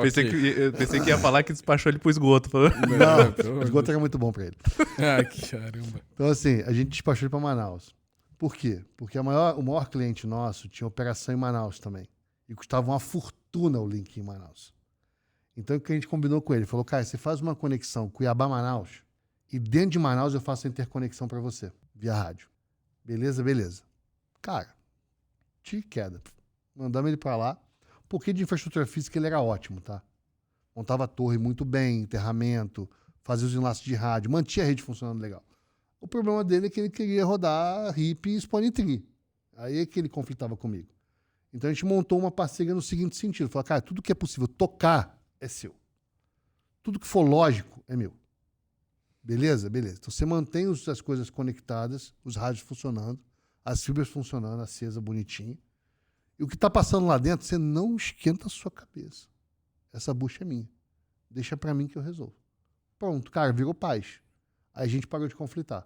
Pensei que ia falar que despachou ele pro esgoto. Não, o esgoto era muito bom pra ele. Ai, que caramba. Então, assim, a gente despachou ele pra Manaus. Por quê? Porque o maior cliente nosso tinha operação em Manaus também. E custava uma fortuna o link em Manaus. Então, o que a gente combinou com ele? Falou, cara, você faz uma conexão Cuiabá-Manaus e dentro de Manaus eu faço a interconexão pra você, via rádio. Beleza, beleza. Cara, tiro e queda. Mandamos ele pra lá. Porque de infraestrutura física ele era ótimo, tá? Montava a torre muito bem, enterramento, fazia os enlaces de rádio, mantinha a rede funcionando legal. O problema dele é que ele queria rodar RIP e Spone-Tree. Aí é que ele conflitava comigo. Então a gente montou uma parceria no seguinte sentido. Falou, cara, tudo que é possível tocar é seu. Tudo que for lógico é meu. Beleza? Beleza. Então você mantém as coisas conectadas, os rádios funcionando, as fibras funcionando, acesa, bonitinho. E o que está passando lá dentro, você não esquenta a sua cabeça. Essa bucha é minha. Deixa para mim que eu resolvo. Pronto, cara, virou paz. Aí a gente parou de conflitar.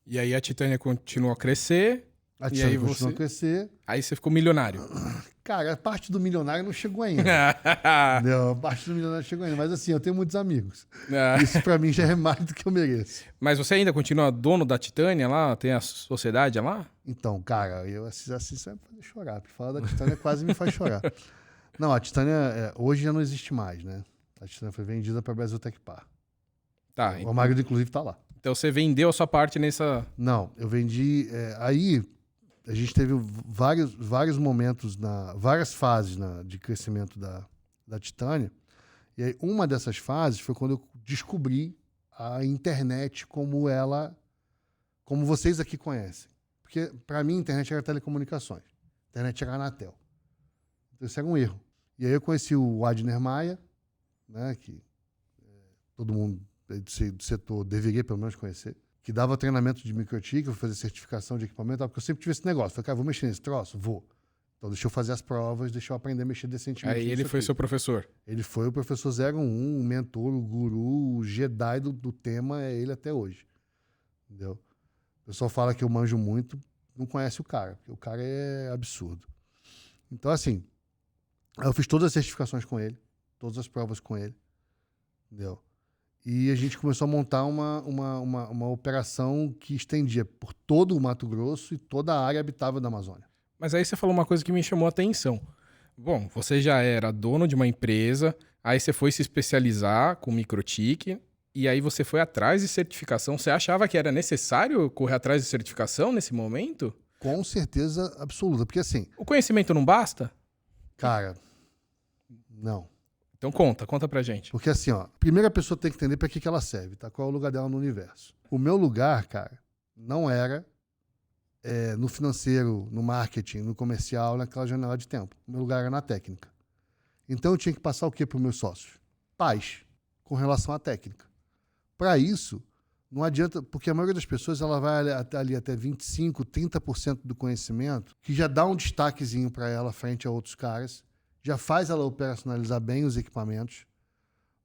E aí a Titânia continuou a crescer. A E aí Titânia continuou a crescer. Aí você ficou milionário. Cara, a parte do milionário não chegou ainda. Não, a parte do milionário não chegou ainda. Mas assim, eu tenho muitos amigos. Isso pra mim já é mais do que eu mereço. Mas você ainda continua dono da Titânia lá? Tem a sociedade lá? Então, cara, eu assim você vai me fazer chorar. Porque falar da Titânia quase me faz chorar. Não, a Titânia hoje já não existe mais, né? A Titânia foi vendida pra Brasil Tech Par. Tá. O marido, inclusive, tá lá. Então você vendeu a sua parte nessa... Não, eu vendi... aí a gente teve vários momentos, várias fases de crescimento da Titânia. E aí uma dessas fases foi quando eu descobri a internet como vocês aqui conhecem. Porque para mim a internet era telecomunicações. A internet era Anatel. Então isso era um erro. E aí eu conheci o Adner Maia, né, que todo mundo do setor deveria pelo menos conhecer, que dava treinamento de microtik, eu fazer certificação de equipamento, porque eu sempre tive esse negócio. Falei, cara, vou mexer nesse troço? Vou. Então deixa eu fazer as provas, deixa eu aprender a mexer decentemente. Aí ele foi seu professor. Ele foi o professor 01, o mentor, o guru, o Jedi do tema, é ele até hoje. Entendeu? O pessoal fala que eu manjo muito, não conhece o cara, porque o cara é absurdo. Então, assim, eu fiz todas as certificações com ele, todas as provas com ele, entendeu? E a gente começou a montar uma operação que estendia por todo o Mato Grosso e toda a área habitável da Amazônia. Mas aí você falou uma coisa que me chamou a atenção. Bom, você já era dono de uma empresa, aí você foi se especializar com microtik, e aí você foi atrás de certificação. Você achava que era necessário correr atrás de certificação nesse momento? Com certeza absoluta, porque assim... O conhecimento não basta? Cara, não. Então conta pra gente. Porque assim, ó, primeiro a pessoa tem que entender para que ela serve, tá? Qual é o lugar dela no universo. O meu lugar, cara, não era no financeiro, no marketing, no comercial, naquela janela de tempo. O meu lugar era na técnica. Então eu tinha que passar o quê para os meus sócios? Paz, com relação à técnica. Para isso, não adianta, porque a maioria das pessoas ela vai ali até 25%, 30% do conhecimento, que já dá um destaquezinho para ela frente a outros caras, já faz ela operacionalizar bem os equipamentos,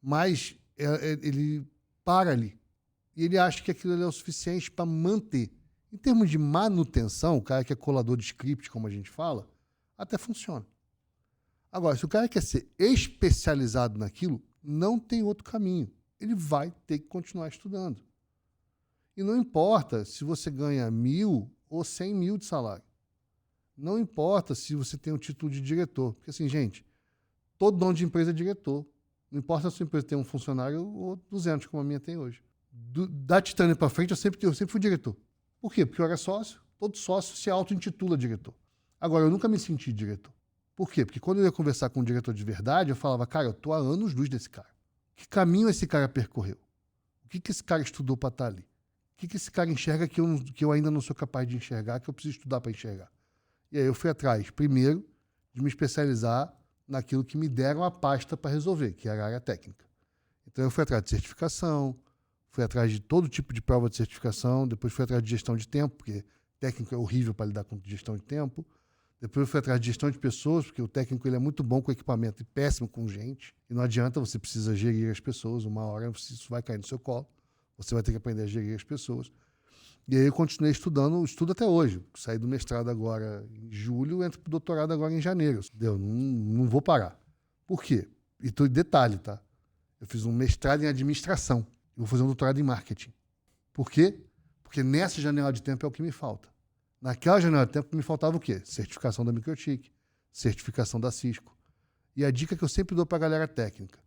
mas ele para ali. E ele acha que aquilo ali é o suficiente para manter. Em termos de manutenção, o cara que é colador de script, como a gente fala, até funciona. Agora, se o cara quer ser especializado naquilo, não tem outro caminho. Ele vai ter que continuar estudando. E não importa se você ganha 1.000 ou 100 mil de salário. Não importa se você tem um título de diretor. Porque assim, gente, todo dono de empresa é diretor. Não importa se a sua empresa tem um funcionário ou 200, como a minha tem hoje. Da Titânia para frente, eu sempre fui diretor. Por quê? Porque eu era sócio. Todo sócio se auto-intitula diretor. Agora, eu nunca me senti diretor. Por quê? Porque quando eu ia conversar com um diretor de verdade, eu falava, cara, eu tô há anos-luz desse cara. Que caminho esse cara percorreu? O que esse cara estudou para estar ali? O que esse cara enxerga que eu ainda não sou capaz de enxergar, que eu preciso estudar para enxergar? E aí eu fui atrás, primeiro, de me especializar naquilo que me deram a pasta para resolver, que era a área técnica. Então eu fui atrás de certificação, fui atrás de todo tipo de prova de certificação, depois fui atrás de gestão de tempo, porque técnico é horrível para lidar com gestão de tempo. Depois eu fui atrás de gestão de pessoas, porque o técnico ele é muito bom com equipamento e péssimo com gente. E não adianta, você precisa gerir as pessoas, uma hora isso vai cair no seu colo. Você vai ter que aprender a gerir as pessoas. E aí eu continuei estudando, estudo até hoje. Saí do mestrado agora em julho, entro pro doutorado agora em janeiro. Entendeu? Não vou parar. Por quê? E detalhe, tá? Eu fiz um mestrado em administração. Eu vou fazer um doutorado em marketing. Por quê? Porque nessa janela de tempo é o que me falta. Naquela janela de tempo me faltava o quê? Certificação da Microtik, certificação da Cisco. E a dica que eu sempre dou para a galera técnica: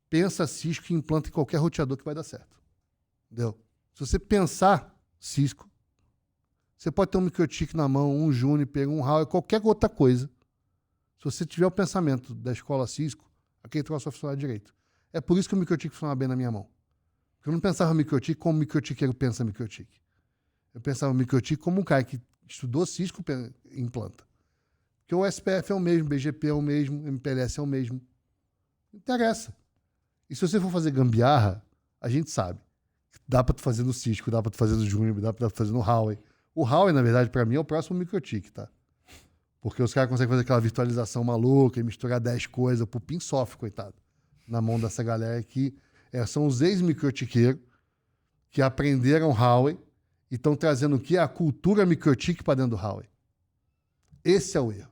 pensa Cisco e implanta em qualquer roteador que vai dar certo. Entendeu? Se você pensar Cisco, você pode ter um Microtik na mão, um Juniper, um Huawei, qualquer outra coisa. Se você tiver o pensamento da escola Cisco, aquele troço vai funcionar direito. É por isso que o Microtik funciona bem na minha mão. Porque eu não pensava Microtik como o microtiqueiro pensa Microtik. Eu pensava Microtik como um cara que estudou Cisco e implanta. Porque o SPF é o mesmo, BGP é o mesmo, MPLS é o mesmo. Não interessa. E se você for fazer gambiarra, a gente sabe. Dá para tu fazer no Cisco, dá para tu fazer no Juniper, dá para tu fazer no Huawei. O Huawei, na verdade, para mim, é o próximo Microtik, tá? Porque os caras conseguem fazer aquela virtualização maluca e misturar 10 coisas pro pin soft, coitado. Na mão dessa galera que são os ex-microtiqueiros que aprenderam Huawei e estão trazendo o quê? A cultura Microtik para dentro do Huawei. Esse é o erro.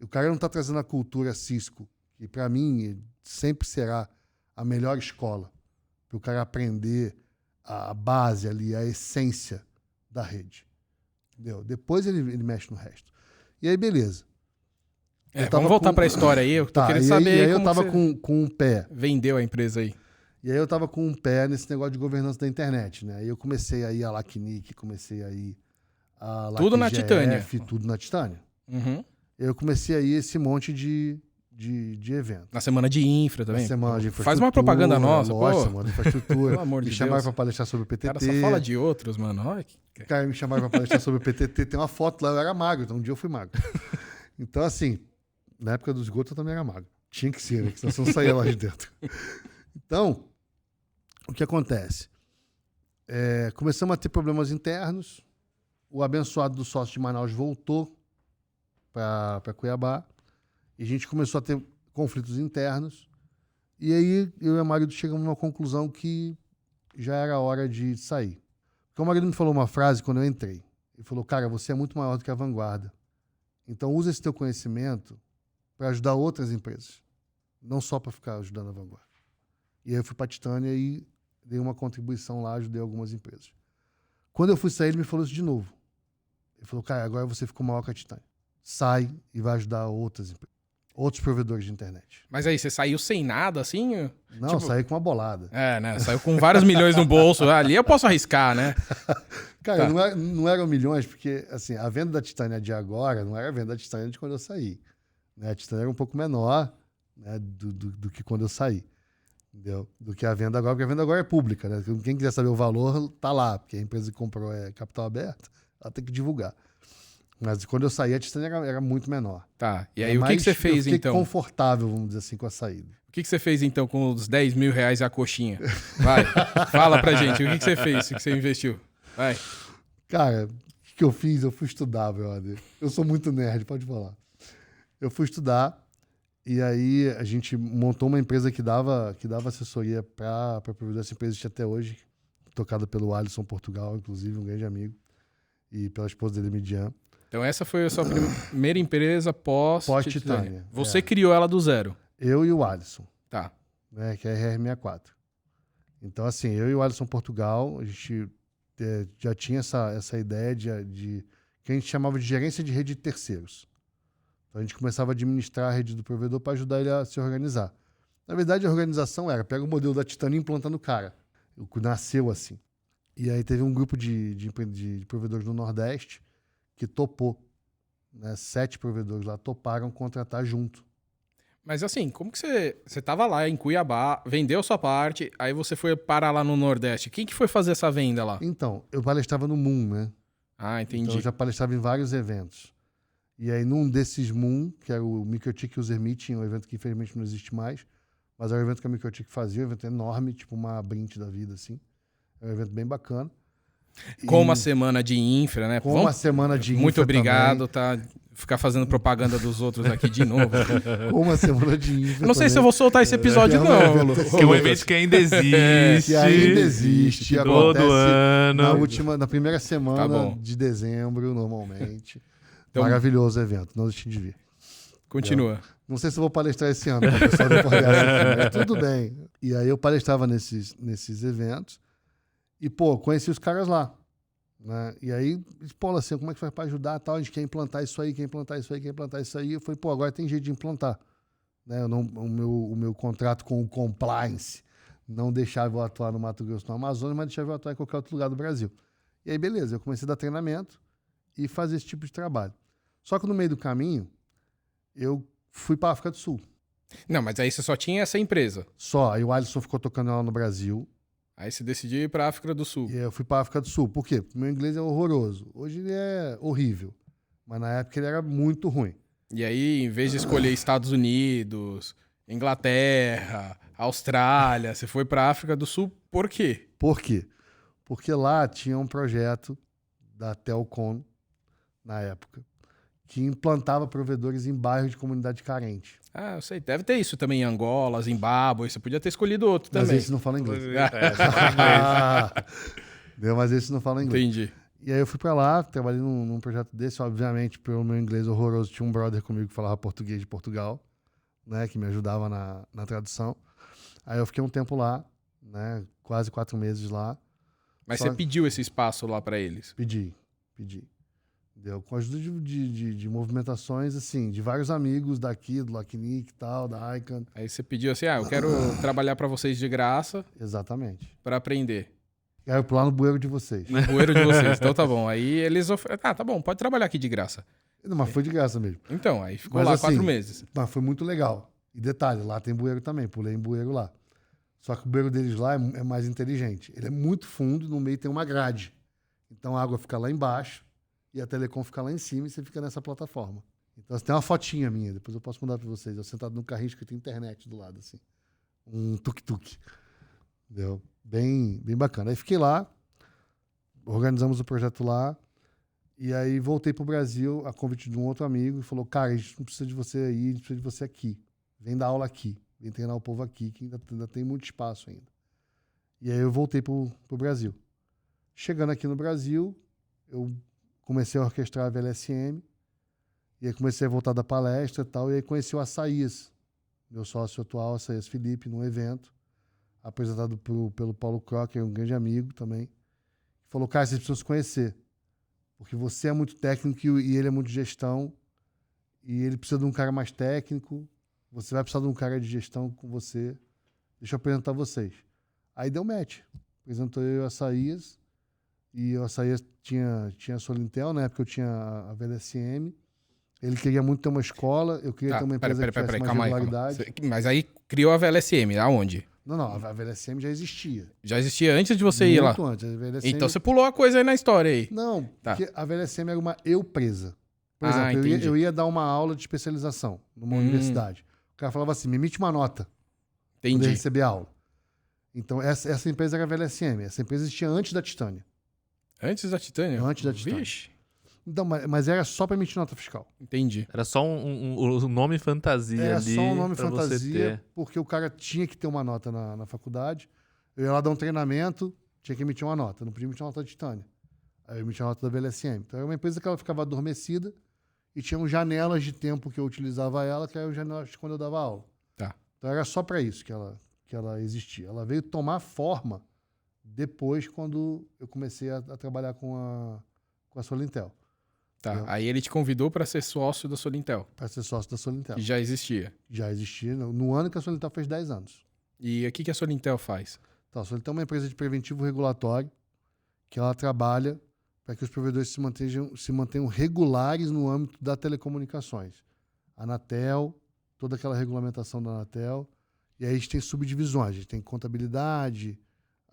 O cara não está trazendo a cultura Cisco, que para mim sempre será a melhor escola para o cara aprender a base ali, a essência da rede. Entendeu? Depois ele mexe no resto. E aí, beleza. Vamos voltar para a história aí. Eu tô querendo saber e aí como eu tava você com um pé. vendeu a empresa aí. E aí eu tava com um pé nesse negócio de governança da internet, né? Aí eu comecei aí a LACNIC, comecei aí a Tudo na LACGF, Titânia. tudo na Titânia. Uhum. Eu comecei aí esse monte de evento. Na semana de infra também. Na semana de Faz uma propaganda nossa, lógico, pô. semana de infraestrutura. Pelo amor de Me chamaram Deus. para palestrar sobre o O PTT. cara só fala de outros, mano. Olha que... Cara, me chamaram para palestrar sobre o PTT. Tem uma foto lá, eu era magro, então um dia eu fui magro. Então, assim, na época do esgoto eu também era magro. Tinha que ser, né? Senão você não saía lá de dentro. Então, o que acontece? Começamos a ter problemas internos. O abençoado do sócio de Manaus voltou para Cuiabá. E a gente começou a ter conflitos internos. E aí, eu e o marido chegamos a uma conclusão que já era hora de sair. Porque o marido me falou uma frase quando eu entrei. Ele falou: cara, você é muito maior do que a Vanguarda. Então, usa esse teu conhecimento para ajudar outras empresas. Não só para ficar ajudando a Vanguarda. E aí eu fui para a Titânia e dei uma contribuição lá, ajudei algumas empresas. Quando eu fui sair, ele me falou isso de novo. Ele falou: cara, agora você ficou maior que a Titânia. Sai e vai ajudar outras empresas. Outros provedores de internet. Mas aí, você saiu sem nada, assim? Não, saí com uma bolada. Né? Saiu com vários milhões no bolso. Ali eu posso arriscar, né? Cara, Tá. não eram milhões, porque assim, a venda da Titânia de agora não era a venda da Titânia de quando eu saí. Né? A Titânia era um pouco menor, né, do que quando eu saí. Entendeu? Do que a venda agora, porque a venda agora é pública. Né? Quem quiser saber o valor, tá lá, porque a empresa que comprou é capital aberto, ela tem que divulgar. Mas quando eu saí, a Titânia era muito menor. Tá. E aí, o que você fez, eu então? fiquei confortável, vamos dizer assim, com a saída. O que você fez, então, com os 10 mil reais e a coxinha? Vai, fala pra gente. O que você fez? O que você investiu? Vai. Cara, o que eu fiz? Eu fui estudar, brother. Eu sou muito nerd, pode falar. Eu fui estudar e aí a gente montou uma empresa que dava assessoria para provedor. Essa empresa existe até hoje, tocada pelo Alisson Portugal, inclusive, um grande amigo, e pela esposa dele, Midian. Então essa foi a sua primeira empresa pós-Titânia. Você criou ela do zero. Eu e o Alisson, Tá. né, que é a RR64. Então, assim, eu e o Alisson Portugal, a gente já tinha essa ideia de que a gente chamava de gerência de rede de terceiros. Então, a gente começava a administrar a rede do provedor para ajudar ele a se organizar. Na verdade, a organização era: pega o modelo da Titânia e implanta no cara. Nasceu assim. E aí teve um grupo de provedores do Nordeste que topou. Né? 7 provedores lá toparam contratar junto. Mas assim, como que você tava lá em Cuiabá, vendeu sua parte, aí você foi parar lá no Nordeste. Quem que foi fazer essa venda lá? Então, eu palestrava no Moon, né? Ah, entendi. Então, eu já palestrava em vários eventos. E aí, num desses Moon, que era o MikroTik User Meeting, um evento que infelizmente não existe mais, mas era um evento que a MikroTik fazia, um evento enorme, tipo uma Brint da vida, assim. É um evento bem bacana. Com uma semana de infra, né? Com uma semana de Muito infra obrigado, tá? Ficar fazendo propaganda dos outros aqui de novo. também. Com uma semana de infra Eu não sei se eu também. vou soltar esse episódio, não, Lu. Que é um evento que ainda existe. Que ainda existe. Todo acontece ano. na primeira Tá semana bom. de dezembro, normalmente. Então- Maravilhoso evento, não deixe de vir. Continua. Não sei se eu vou palestrar esse ano, para o pessoal do Podcast, mas tudo bem. E aí eu palestrava nesses eventos e, pô, conheci os caras lá. Né? E aí, pô, assim, como é que faz para ajudar tal? A gente quer implantar isso aí, quer implantar isso aí, quer implantar isso aí. Eu falei, pô, agora tem jeito de implantar. Né? O meu contrato com o compliance não deixava eu atuar no Mato Grosso, no Amazonas, mas deixava eu atuar em qualquer outro lugar do Brasil. E aí, beleza, eu comecei a dar treinamento e fazer esse tipo de trabalho. Só que no meio do caminho, eu fui para a África do Sul. Não, mas aí você só tinha essa empresa. Só. Aí o Alisson ficou tocando ela no Brasil. Aí você decidiu ir pra África do Sul. E aí eu fui para a África do Sul. Por quê? Porque meu inglês é horroroso. Hoje ele é horrível. Mas na época ele era muito ruim. E aí, em vez de escolher Estados Unidos, Inglaterra, Austrália, você foi pra África do Sul por quê? Por quê? Porque lá tinha um projeto da Telcom, na época, que implantava provedores em bairros de comunidade carente. Ah, eu sei. Deve ter isso também em Angola, Zimbábue. Você podia ter escolhido outro Mas também. esse não fala inglês. É, Deu, mas esse não fala inglês. Entendi. E aí eu fui pra lá, trabalhei num projeto desse, obviamente, pelo meu inglês horroroso, tinha um brother comigo que falava português de Portugal, né, que me ajudava na tradução. Aí eu fiquei um tempo lá, né, quase 4 meses lá. Mas Só- você pediu esse espaço lá pra eles. Pedi. Deu com a ajuda de movimentações, assim, de vários amigos daqui, do Lacnic e tal, da Icon. Aí você pediu assim, eu quero trabalhar pra vocês de graça Exatamente. pra aprender. Aí eu pular no bueiro de vocês. O bueiro de vocês. Então tá bom. Aí eles oferecem. Tá bom, pode trabalhar aqui de graça. Não, mas foi de graça mesmo. Então, aí ficou Mas lá assim, 4 meses. Mas foi muito legal. E detalhe, lá tem bueiro também, pulei em bueiro lá. Só que o bueiro deles lá é mais inteligente. Ele é muito fundo e no meio tem uma grade. Então a água fica lá embaixo e a telecom fica lá em cima e você fica nessa plataforma. Então tem uma fotinha minha, depois eu posso mandar para vocês. Eu sentado no carrinho que tem internet do lado, assim. Um tuk-tuk. Entendeu? Bem bacana. Aí fiquei lá, organizamos o projeto lá, e aí voltei pro Brasil a convite de um outro amigo e falou, cara, a gente não precisa de você aí, a gente precisa de você aqui. Vem dar aula aqui, vem treinar o povo aqui, que ainda tem muito espaço ainda. E aí eu voltei pro Brasil. Chegando aqui no Brasil, eu comecei a orquestrar a VLSM, e aí comecei a voltar da palestra e tal, e aí conheci o Açaías, meu sócio atual, Açaías Felipe, num evento, apresentado pelo Paulo Crocker, um grande amigo também. Falou, cara, vocês precisam se conhecer. Porque você é muito técnico e ele é muito de gestão. E ele precisa de um cara mais técnico. Você vai precisar de um cara de gestão com você. Deixa eu apresentar vocês. Aí deu match. Apresentou eu e o Açaías. E o Açaías tinha a Solintel, né? Porque eu tinha a VLSM. Ele queria muito ter uma escola. Eu queria ter uma empresa que tivesse mais regularidade. Mas aí criou a VLSM, aonde? Não, a VLSM já existia. Já existia antes de você ir lá? Muito antes. A VLSM... Então você pulou a coisa aí na história aí. Não, Tá. porque a VLSM era uma eu-presa. Por Ah, exemplo, entendi. eu ia dar uma aula de especialização numa universidade. O cara falava assim, me emite uma nota para Entendi. receber aula. Então, essa empresa era a VLSM. Essa empresa existia antes da Titânia. Antes da Titânia? Antes da Titânia. Vixe. Então, mas era só para emitir nota fiscal. Entendi. Era só um nome fantasia Era ali. só um nome pra você fantasia, ter. porque o cara tinha que ter uma nota na faculdade. Eu ia lá dar um treinamento, tinha que emitir uma nota. Não podia emitir uma nota da Titânia. Aí eu emitia a nota da VLSM. Então era uma empresa que ela ficava adormecida e tinham janelas de tempo que eu utilizava ela, que eram janelas de quando eu dava aula. Tá. Então era só para isso que ela existia. Ela veio tomar forma depois, quando eu comecei a trabalhar com a Solintel, Tá. Entendeu? Aí ele te convidou pra ser sócio da Solintel, para ser sócio da Solintel. que já existia. Já existia no ano que a Solintel fez 10 anos. E o que a Solintel faz? Então, a Solintel é uma empresa de preventivo regulatório que ela trabalha para que os provedores se mantenham regulares no âmbito das telecomunicações. A Anatel, toda aquela regulamentação da Anatel. E aí a gente tem subdivisões. A gente tem contabilidade,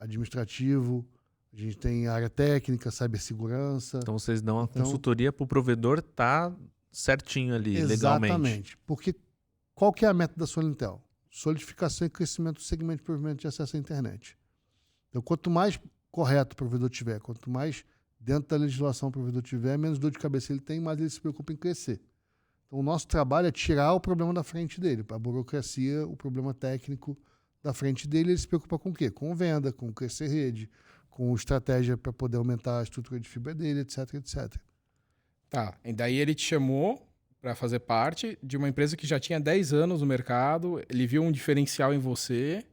administrativo, a gente tem área técnica, cibersegurança. Então vocês dão a Então- consultoria pro provedor tá certinho ali, legalmente. Exatamente. Porque qual que é a meta da Solintel? Solidificação e crescimento do segmento de provimento de acesso à internet. Então, quanto mais correto o provedor tiver, quanto mais dentro da legislação o provedor tiver, menos dor de cabeça ele tem, mais ele se preocupa em crescer. Então, o nosso trabalho é tirar o problema da frente dele, a burocracia, o problema técnico da frente dele. Ele se preocupa com o quê? Com venda, com crescer rede, com estratégia para poder aumentar a estrutura de fibra dele, etc, etc. Tá, e daí ele te chamou para fazer parte de uma empresa que já tinha 10 anos no mercado, ele viu um diferencial em você.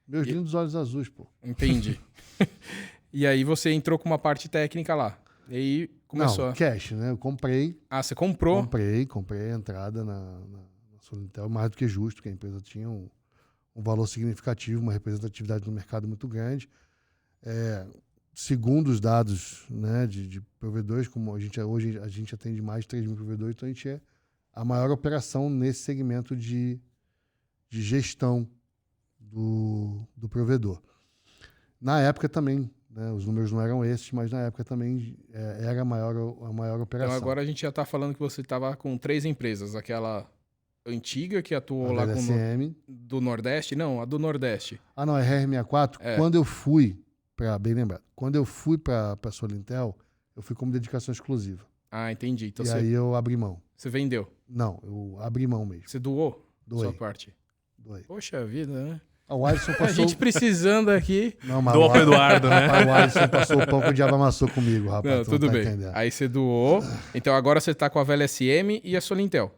Meus lindos olhos azuis, pô. Entendi. E aí você entrou com uma parte técnica lá. E aí começou. Não, cash, né? Eu comprei. Ah, você comprou? Comprei a entrada na Solintel, mais do que justo, porque a empresa tinha um valor significativo, uma representatividade no mercado muito grande. Segundo os dados, né, de provedores, como hoje a gente atende mais de 3 mil provedores, então a gente é a maior operação nesse segmento de gestão do provedor. Na época também, né, os números não eram esses, mas na época também era a maior operação. Então agora a gente já está falando que você estava com 3 empresas. Aquela antiga que atuou lá com do Nordeste? Não, a do Nordeste. Ah, não, é RR64. Quando eu fui, bem lembrado, quando eu fui para a Solintel, eu fui como dedicação exclusiva. Ah, entendi. Então aí eu abri mão. Você vendeu? Não, eu abri mão mesmo. Você doou? Doei. Sua parte? Doei. Poxa vida, né? O Alisson passou... A gente precisando aqui. Não, mas doa pro Eduardo, né? O Alisson passou o pão que o diabo amassou comigo, rapaz. Não, tudo bem. Entendendo. Aí você doou. Então agora você tá com a VLSM e a Solintel.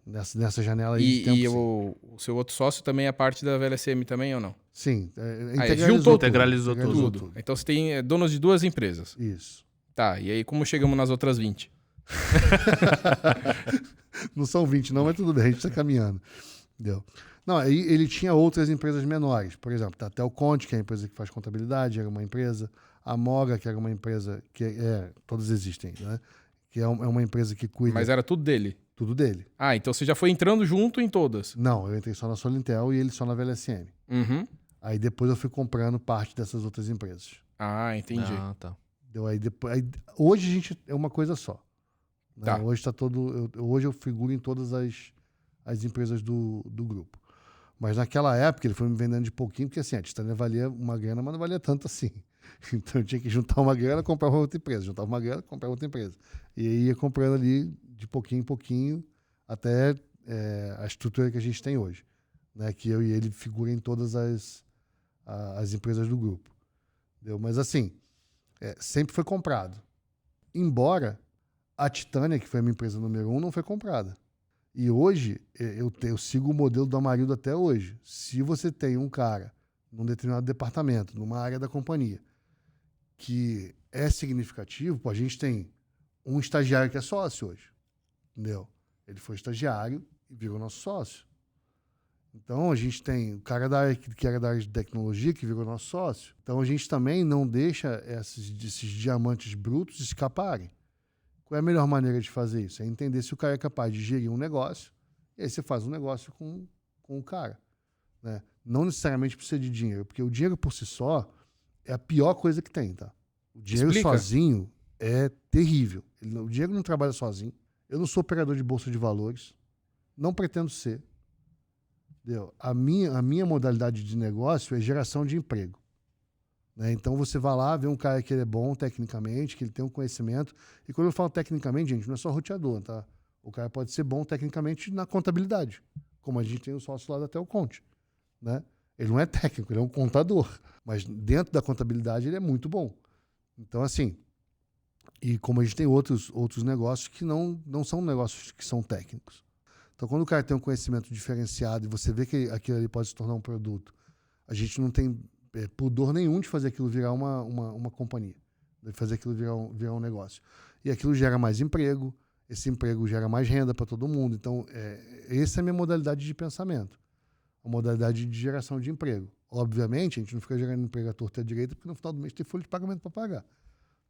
Nessa janela aí de tempo, e o seu outro sócio também é parte da VLSM também ou não? Sim. Integralizou tudo. Então você tem donos de 2 empresas. Isso. Tá, e aí como chegamos nas outras 20? Não são 20 não, mas tudo bem, a gente tá caminhando. Entendeu? Não, aí ele tinha outras empresas menores. Por exemplo, a Telconte, que é a empresa que faz contabilidade, era uma empresa. A Moga, que era uma empresa que todas existem, né? Que é uma empresa que cuida... Mas era tudo dele? Tudo dele. Ah, então você já foi entrando junto em todas? Não, eu entrei só na Solintel e ele só na VLSM. Uhum. Aí depois eu fui comprando parte dessas outras empresas. Ah, entendi. Ah, tá. Hoje a gente é uma coisa só. Né? Tá. Hoje eu figuro em todas as empresas do grupo. Mas naquela época ele foi me vendendo de pouquinho, porque assim, a Titânia valia uma grana, mas não valia tanto assim. Então eu tinha que juntar uma grana, comprar outra empresa. Juntava uma grana, comprar outra empresa. E aí ia comprando ali de pouquinho em pouquinho até a estrutura que a gente tem hoje. Né? Que eu e ele figuram em todas as empresas do grupo. Entendeu? Mas assim, sempre foi comprado. Embora a Titânia, que foi a minha empresa número 1, não foi comprada. E hoje, eu sigo o modelo do Amarildo até hoje. Se você tem um cara num determinado departamento, numa área da companhia, que é significativo, a gente tem um estagiário que é sócio hoje. Entendeu? Ele foi estagiário e virou nosso sócio. Então, a gente tem o cara que era da área de tecnologia, que virou nosso sócio. Então, a gente também não deixa esses diamantes brutos escaparem. Qual é a melhor maneira de fazer isso? É entender se o cara é capaz de gerir um negócio, e aí você faz um negócio com o cara. Né? Não necessariamente precisa de dinheiro, porque o dinheiro por si só é a pior coisa que tem, tá? O dinheiro sozinho é terrível. O dinheiro não trabalha sozinho. Eu não sou operador de bolsa de valores. Não pretendo ser. Entendeu? A minha modalidade de negócio é geração de emprego. Né? Então você vai lá, vê um cara que ele é bom tecnicamente, que ele tem um conhecimento. E quando eu falo tecnicamente, gente, não é só roteador, tá? O cara pode ser bom tecnicamente na contabilidade, como a gente tem o sócio lá da Telconte. Né? Ele não é técnico, ele é um contador. Mas dentro da contabilidade ele é muito bom. Então, assim, e como a gente tem outros negócios que não são negócios que são técnicos. Então, quando o cara tem um conhecimento diferenciado e você vê que aquilo ali pode se tornar um produto, a gente não tem pudor nenhum de fazer aquilo virar uma companhia, de fazer aquilo virar um negócio. E aquilo gera mais emprego, esse emprego gera mais renda para todo mundo. Então, essa é a minha modalidade de pensamento, a modalidade de geração de emprego. Obviamente, a gente não fica gerando emprego à torta e à direita, porque no final do mês tem folha de pagamento para pagar.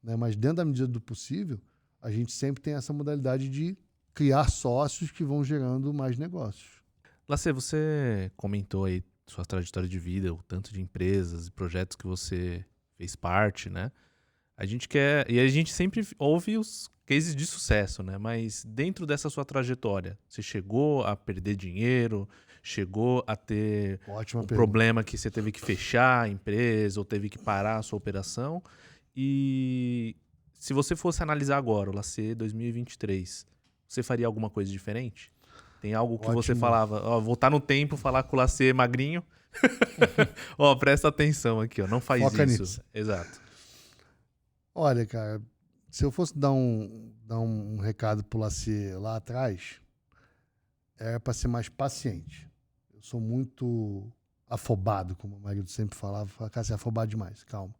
Né? Mas dentro da medida do possível, a gente sempre tem essa modalidade de criar sócios que vão gerando mais negócios. Lacê, você comentou aí sua trajetória de vida, o tanto de empresas e projetos que você fez parte, né? A gente sempre ouve os cases de sucesso, né? Mas dentro dessa sua trajetória, você chegou a perder dinheiro, chegou a ter Ótima um pergunta. problema que você teve que fechar a empresa ou teve que parar a sua operação? E se você fosse analisar agora o Lacier 2023, você faria alguma coisa diferente? Tem algo que você Ótimo. falava, ó, voltar no tempo, falar com o Lacier magrinho? Ó, presta atenção aqui, ó, não faz Foca isso. nisso. Exato. Olha, cara, se eu fosse dar um recado pro Lacier lá atrás, era para ser mais paciente. Eu sou muito afobado, como o marido sempre falava. Cara, você é afobado demais, calma.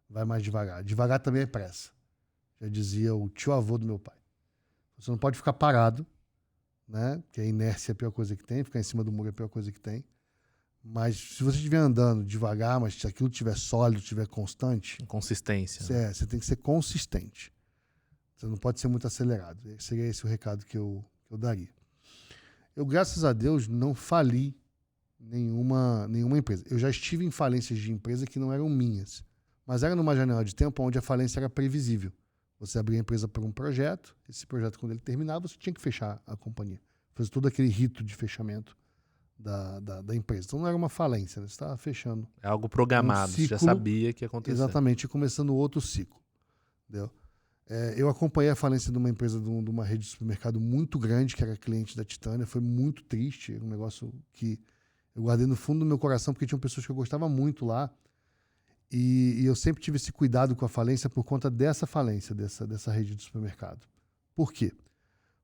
Vai mais devagar. Devagar também é pressa. Já dizia o tio-avô do meu pai. Você não pode ficar parado, né? Porque a inércia é a pior coisa que tem, ficar em cima do muro é a pior coisa que tem. Mas se você estiver andando devagar, mas se aquilo estiver sólido, estiver constante, Consistência. Né? você tem que ser consistente. Você não pode ser muito acelerado. Seria esse o recado que eu daria. Eu, graças a Deus, não fali nenhuma empresa. Eu já estive em falências de empresa que não eram minhas, mas era numa janela de tempo onde a falência era previsível. Você abria a empresa por um projeto, esse projeto, quando ele terminava, você tinha que fechar a companhia. Fazer todo aquele rito de fechamento da empresa. Então não era uma falência, né? Você estava fechando. É algo programado, você já ciclo, sabia que ia acontecer. Exatamente, e começando outro ciclo. Entendeu? Eu acompanhei a falência de uma empresa, de uma rede de supermercado muito grande, que era cliente da Titânia. Foi muito triste, um negócio que eu guardei no fundo do meu coração, porque tinham pessoas que eu gostava muito lá. E eu sempre tive esse cuidado com a falência por conta dessa falência, dessa rede de supermercado. Por quê?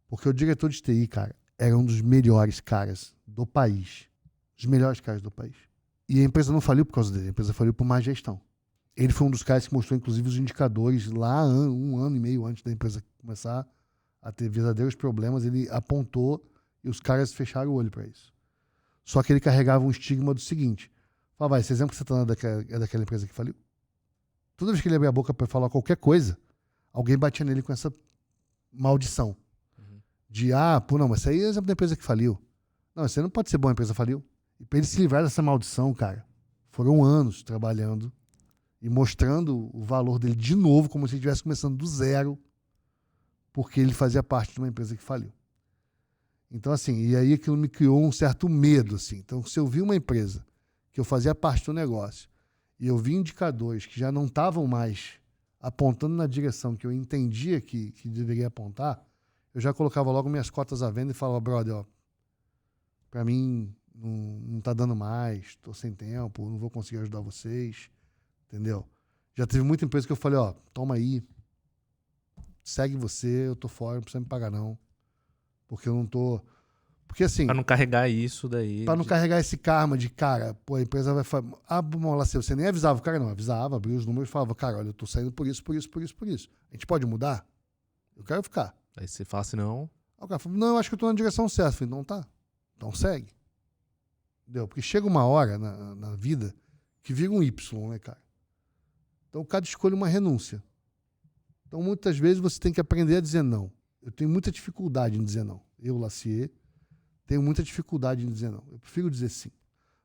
Porque o diretor de TI, cara, era um dos melhores caras do país. Os melhores caras do país. E a empresa não faliu por causa dele, a empresa faliu por má gestão. Ele foi um dos caras que mostrou, inclusive, os indicadores lá um ano e meio antes da empresa começar a ter verdadeiros problemas. Ele apontou e os caras fecharam o olho para isso. Só que ele carregava um estigma do seguinte: fala, esse exemplo que você está dando é daquela empresa que faliu? Toda vez que ele abria a boca para falar qualquer coisa, alguém batia nele com essa maldição. De, não, mas isso aí é exemplo da empresa que faliu. Não, isso aí não pode ser bom, a empresa faliu. E para ele se livrar dessa maldição, cara, foram anos trabalhando e mostrando o valor dele de novo, como se ele estivesse começando do zero, porque ele fazia parte de uma empresa que faliu. Então, assim, e aí aquilo me criou um certo medo, assim. Então, se eu vi uma empresa que eu fazia parte do negócio e eu vi indicadores que já não estavam mais apontando na direção que eu entendia que deveria apontar, eu já colocava logo minhas cotas à venda e falava, brother, ó, pra mim não tá dando mais, tô sem tempo, não vou conseguir ajudar vocês, entendeu? Já teve muita empresa que eu falei, ó, toma aí, segue você, eu tô fora, não precisa me pagar não, porque eu não tô... Porque assim... Pra não carregar isso daí. Pra não carregar esse karma de, cara, pô, a empresa vai falar, bom, lá, você nem avisava o cara, não, avisava, abria os números e falava, cara, olha, eu tô saindo por isso. A gente pode mudar? Eu quero ficar. Aí você fala assim, não. Aí o cara falou, não, eu acho que eu tô na direção certa. Eu falei, não tá. Então segue. Entendeu? Porque chega uma hora na vida que vira um Y, né, cara? Então cada escolha é uma renúncia. Então muitas vezes você tem que aprender a dizer não. Eu tenho muita dificuldade em dizer não. Eu, Lacier, tenho muita dificuldade em dizer não. Eu prefiro dizer sim.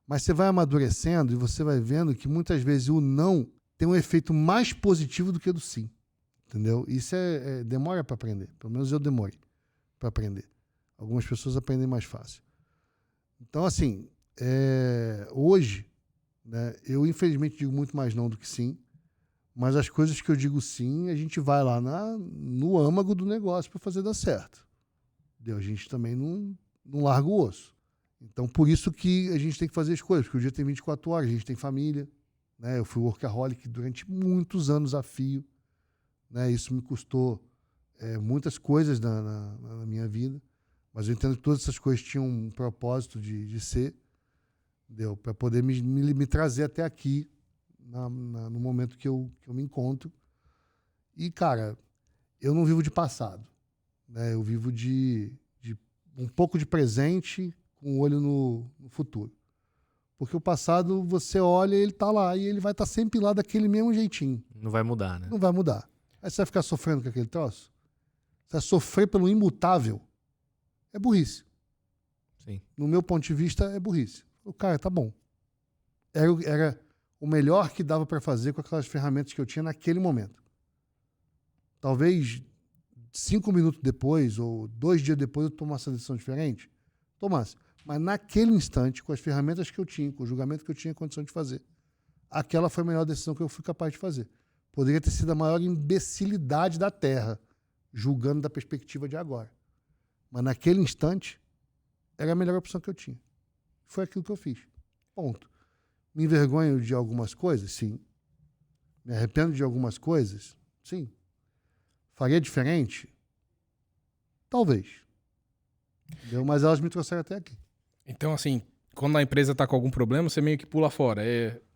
Mas você vai amadurecendo e você vai vendo que muitas vezes o não tem um efeito mais positivo do que o do sim. Entendeu? Isso demora para aprender. Pelo menos eu demorei para aprender. Algumas pessoas aprendem mais fácil. Então, assim, hoje, né, eu infelizmente digo muito mais não do que sim, mas as coisas que eu digo sim, a gente vai lá no âmago do negócio para fazer dar certo. Entendeu? A gente também não larga o osso. Então, por isso que a gente tem que fazer escolhas, porque o dia tem 24 horas, a gente tem família. Né? Eu fui workaholic durante muitos anos a fio. Né? Isso me custou muitas coisas na minha vida, mas eu entendo que todas essas coisas tinham um propósito de ser, para poder me trazer até aqui, no momento que eu me encontro. E, cara, eu não vivo de passado. Né? Eu vivo de um pouco de presente com o olho no futuro. Porque o passado, você olha e ele tá lá, e ele vai estar sempre lá daquele mesmo jeitinho. Não vai mudar, né? Não vai mudar. Aí você vai ficar sofrendo com aquele troço? Você vai sofrer pelo imutável? É burrice. Sim. No meu ponto de vista, é burrice. O cara, tá bom. Era o melhor que dava para fazer com aquelas ferramentas que eu tinha naquele momento. Talvez 5 minutos depois ou 2 dias depois eu tomasse uma decisão diferente? Tomasse. Mas naquele instante, com as ferramentas que eu tinha, com o julgamento que eu tinha condição de fazer, aquela foi a melhor decisão que eu fui capaz de fazer. Poderia ter sido a maior imbecilidade da Terra, julgando da perspectiva de agora. Mas naquele instante, era a melhor opção que eu tinha. Foi aquilo que eu fiz. Ponto. Me envergonho de algumas coisas? Sim. Me arrependo de algumas coisas? Sim. Faria diferente? Talvez. Entendeu? Mas elas me trouxeram até aqui. Então, assim, quando a empresa está com algum problema, você meio que pula fora.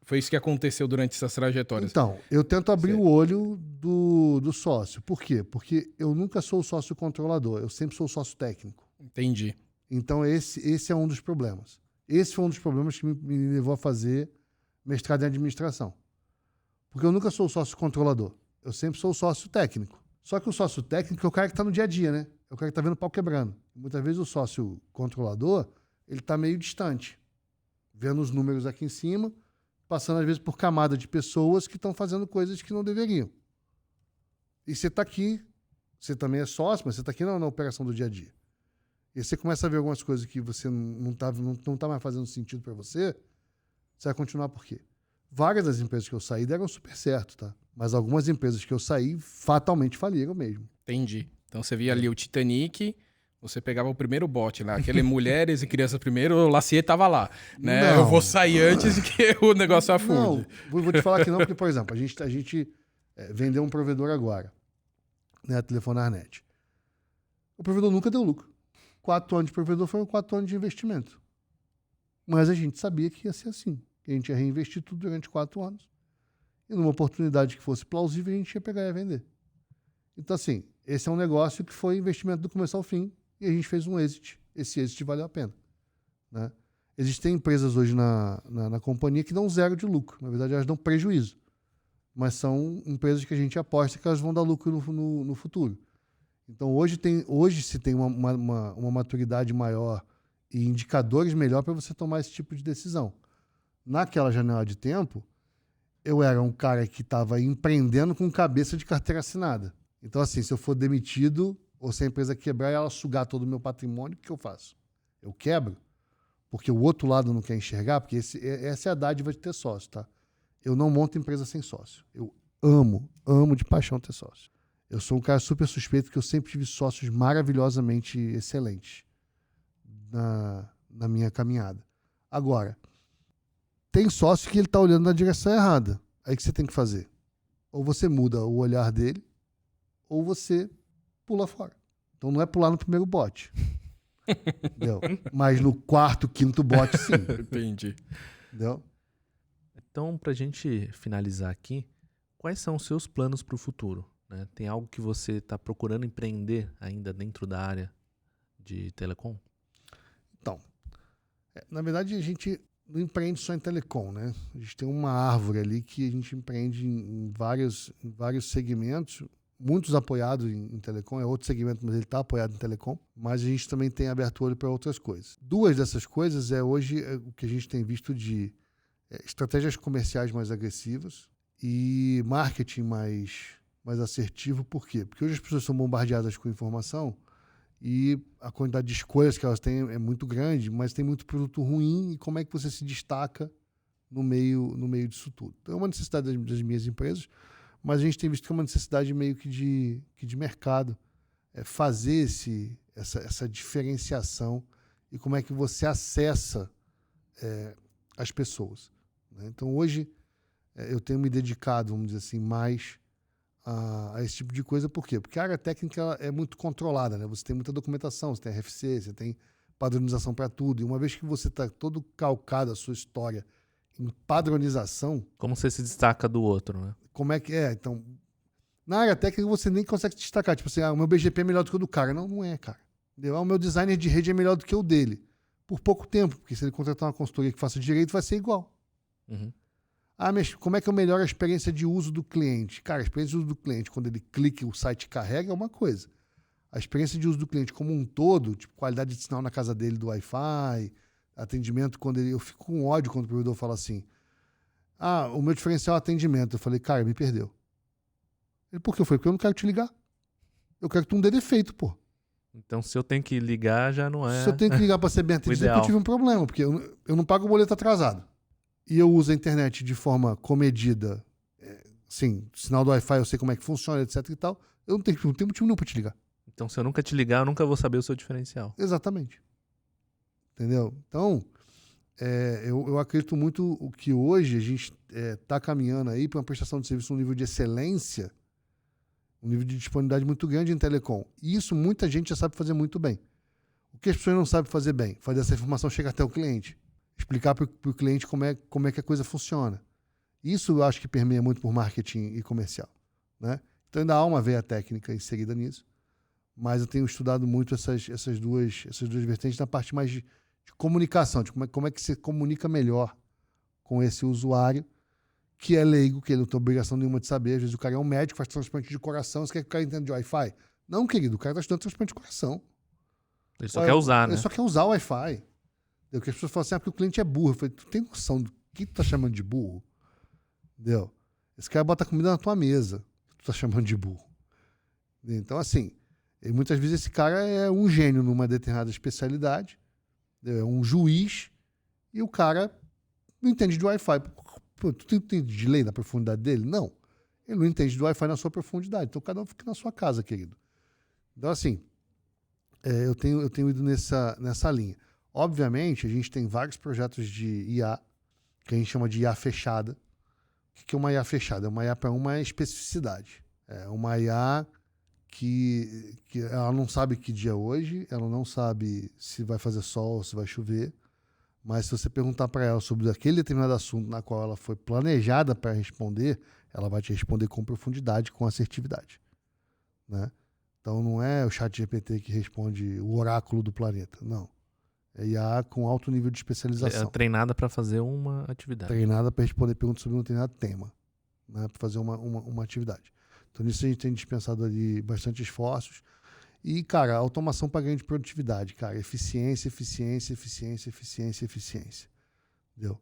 Foi isso que aconteceu durante essas trajetórias. Então, eu tento abrir o olho do sócio. Por quê? Porque eu nunca sou o sócio controlador. Eu sempre sou o sócio técnico. Entendi. Então, esse é um dos problemas. Esse foi um dos problemas que me levou a fazer mestrado em administração. Porque eu nunca sou o sócio controlador. Eu sempre sou o sócio técnico. Só que o sócio técnico é o cara que está no dia a dia, né? É o cara que está vendo o pau quebrando. Muitas vezes o sócio controlador, ele está meio distante. Vendo os números aqui em cima, passando às vezes por camada de pessoas que estão fazendo coisas que não deveriam. E você está aqui, você também é sócio, mas você está aqui na operação do dia a dia. E você começa a ver algumas coisas que você não tá mais fazendo sentido para você, você vai continuar por quê? Várias das empresas que eu saí deram super certo, tá? Mas algumas empresas que eu saí fatalmente faliram mesmo. Entendi. Então você via ali o Titanic, você pegava o primeiro bote lá, aquele mulheres e crianças primeiro, o Lacier tava lá, né? Não. Eu vou sair antes de que o negócio afunde. Não, vou te falar que não, porque, por exemplo, a gente vendeu um provedor agora, né? A Telefonarnet. O provedor nunca deu lucro. 4 anos de provedor foram 4 anos de investimento. Mas a gente sabia que ia ser assim. Que a gente ia reinvestir tudo durante 4 anos. E numa oportunidade que fosse plausível, a gente ia pegar e ia vender. Então, assim, esse é um negócio que foi investimento do começo ao fim e a gente fez um exit. Esse exit valeu a pena, né? Existem empresas hoje na companhia que dão 0 de lucro. Na verdade, elas dão prejuízo. Mas são empresas que a gente aposta que elas vão dar lucro no futuro. Então, hoje se tem uma maturidade maior e indicadores melhor para você tomar esse tipo de decisão. Naquela janela de tempo, eu era um cara que estava empreendendo com cabeça de carteira assinada. Então, assim, se eu for demitido ou se a empresa quebrar e ela sugar todo o meu patrimônio, o que eu faço? Eu quebro? Porque o outro lado não quer enxergar? Porque essa é a dádiva de ter sócio, tá? Eu não monto empresa sem sócio. Eu amo de paixão ter sócio. Eu sou um cara super suspeito porque eu sempre tive sócios maravilhosamente excelentes na minha caminhada. Agora, tem sócio que ele está olhando na direção errada. Aí o que você tem que fazer? Ou você muda o olhar dele, ou você pula fora. Então não é pular no primeiro bote. Entendeu? Mas no 4º, 5º bote, sim. Entendi. Entendeu? Então, pra gente finalizar aqui, quais são os seus planos para o futuro? Né? Tem algo que você está procurando empreender ainda dentro da área de telecom? Então, na verdade, a gente não empreende só em telecom, né? A gente tem uma árvore ali que a gente empreende em vários segmentos, muitos apoiados em telecom, é outro segmento, mas ele está apoiado em telecom, mas a gente também tem aberto o olho para outras coisas. 2 dessas coisas hoje o que a gente tem visto de estratégias comerciais mais agressivas e marketing mais assertivo. Por quê? Porque hoje as pessoas são bombardeadas com informação e a quantidade de escolhas que elas têm é muito grande, mas tem muito produto ruim, e como é que você se destaca no meio disso tudo? Então é uma necessidade das minhas empresas, mas a gente tem visto que é uma necessidade meio que de mercado, fazer essa diferenciação e como é que você acessa as pessoas, né? Então hoje eu tenho me dedicado, vamos dizer assim, mais a esse tipo de coisa. Por quê? Porque a área técnica ela é muito controlada, né? Você tem muita documentação, você tem RFC, você tem padronização para tudo. E uma vez que você está todo calcado a sua história em padronização... Como você se destaca do outro, né? Como é que é? Então, na área técnica você nem consegue se destacar. Tipo assim, o meu BGP é melhor do que o do cara. Não é, cara. Entendeu? O meu designer de rede é melhor do que o dele. Por pouco tempo, porque se ele contratar uma consultoria que faça direito, vai ser igual. Uhum. Mas como é que eu melhoro a experiência de uso do cliente? Cara, a experiência de uso do cliente, quando ele clica e o site carrega, é uma coisa. A experiência de uso do cliente como um todo, tipo qualidade de sinal na casa dele do Wi-Fi, atendimento, eu fico com ódio quando o provedor fala assim, o meu diferencial é atendimento. Eu falei, cara, me perdeu. Ele, por que? Eu falei, porque eu não quero te ligar. Eu quero que tu não dê defeito, pô. Então, se eu tenho que ligar, já não é... Se eu tenho que ligar pra ser bem atendido, é que eu ideal. tive um problema, porque eu não pago o boleto atrasado. E eu uso a internet de forma comedida, assim, sinal do Wi-Fi, eu sei como é que funciona, etc e tal. Eu não tenho motivo nenhum pra te ligar. Então, se eu nunca te ligar, eu nunca vou saber o seu diferencial. Exatamente. Entendeu? Então, eu acredito muito que hoje a gente está caminhando aí para uma prestação de serviço num nível de excelência, um nível de disponibilidade muito grande em telecom. E isso muita gente já sabe fazer muito bem. O que as pessoas não sabem fazer bem? Fazer essa informação chegar até o cliente. Explicar para o cliente como é que a coisa funciona. Isso eu acho que permeia muito por marketing e comercial, né? Então ainda há uma veia técnica inserida nisso, mas eu tenho estudado muito essas duas vertentes na parte mais de comunicação, de como é que você comunica melhor com esse usuário, que é leigo, que ele não tem obrigação nenhuma de saber. Às vezes o cara é um médico, faz transplante de coração, você quer que o cara entenda de Wi-Fi? Não, querido, o cara está estudando transplante de coração. Ele só quer usar, né? Ele só quer usar o Wi-Fi. Porque as pessoas falam assim, porque o cliente é burro. Eu falei, tu tem noção do que tu tá chamando de burro? Entendeu? Esse cara bota comida na tua mesa, tu tá chamando de burro. Então, assim, muitas vezes esse cara é um gênio numa determinada especialidade, é um juiz, e o cara não entende de Wi-Fi. Pô, tu entende de lei na profundidade dele? Não. Ele não entende de Wi-Fi na sua profundidade. Então, cada um fica na sua casa, querido. Então, assim, eu tenho ido nessa linha. Obviamente, a gente tem vários projetos de IA, que a gente chama de IA fechada. O que é uma IA fechada? É uma IA para uma especificidade. É uma IA que ela não sabe que dia é hoje, ela não sabe se vai fazer sol ou se vai chover, mas se você perguntar para ela sobre aquele determinado assunto na qual ela foi planejada para responder, ela vai te responder com profundidade, com assertividade, né? Então não é o ChatGPT que responde o oráculo do planeta, não. É IA com alto nível de especialização. É treinada para fazer uma atividade. Treinada para responder perguntas sobre um determinado tema, né? Para fazer uma atividade. Então, nisso a gente tem dispensado ali bastante esforços. E, cara, automação para ganho de produtividade, cara. Eficiência. Entendeu?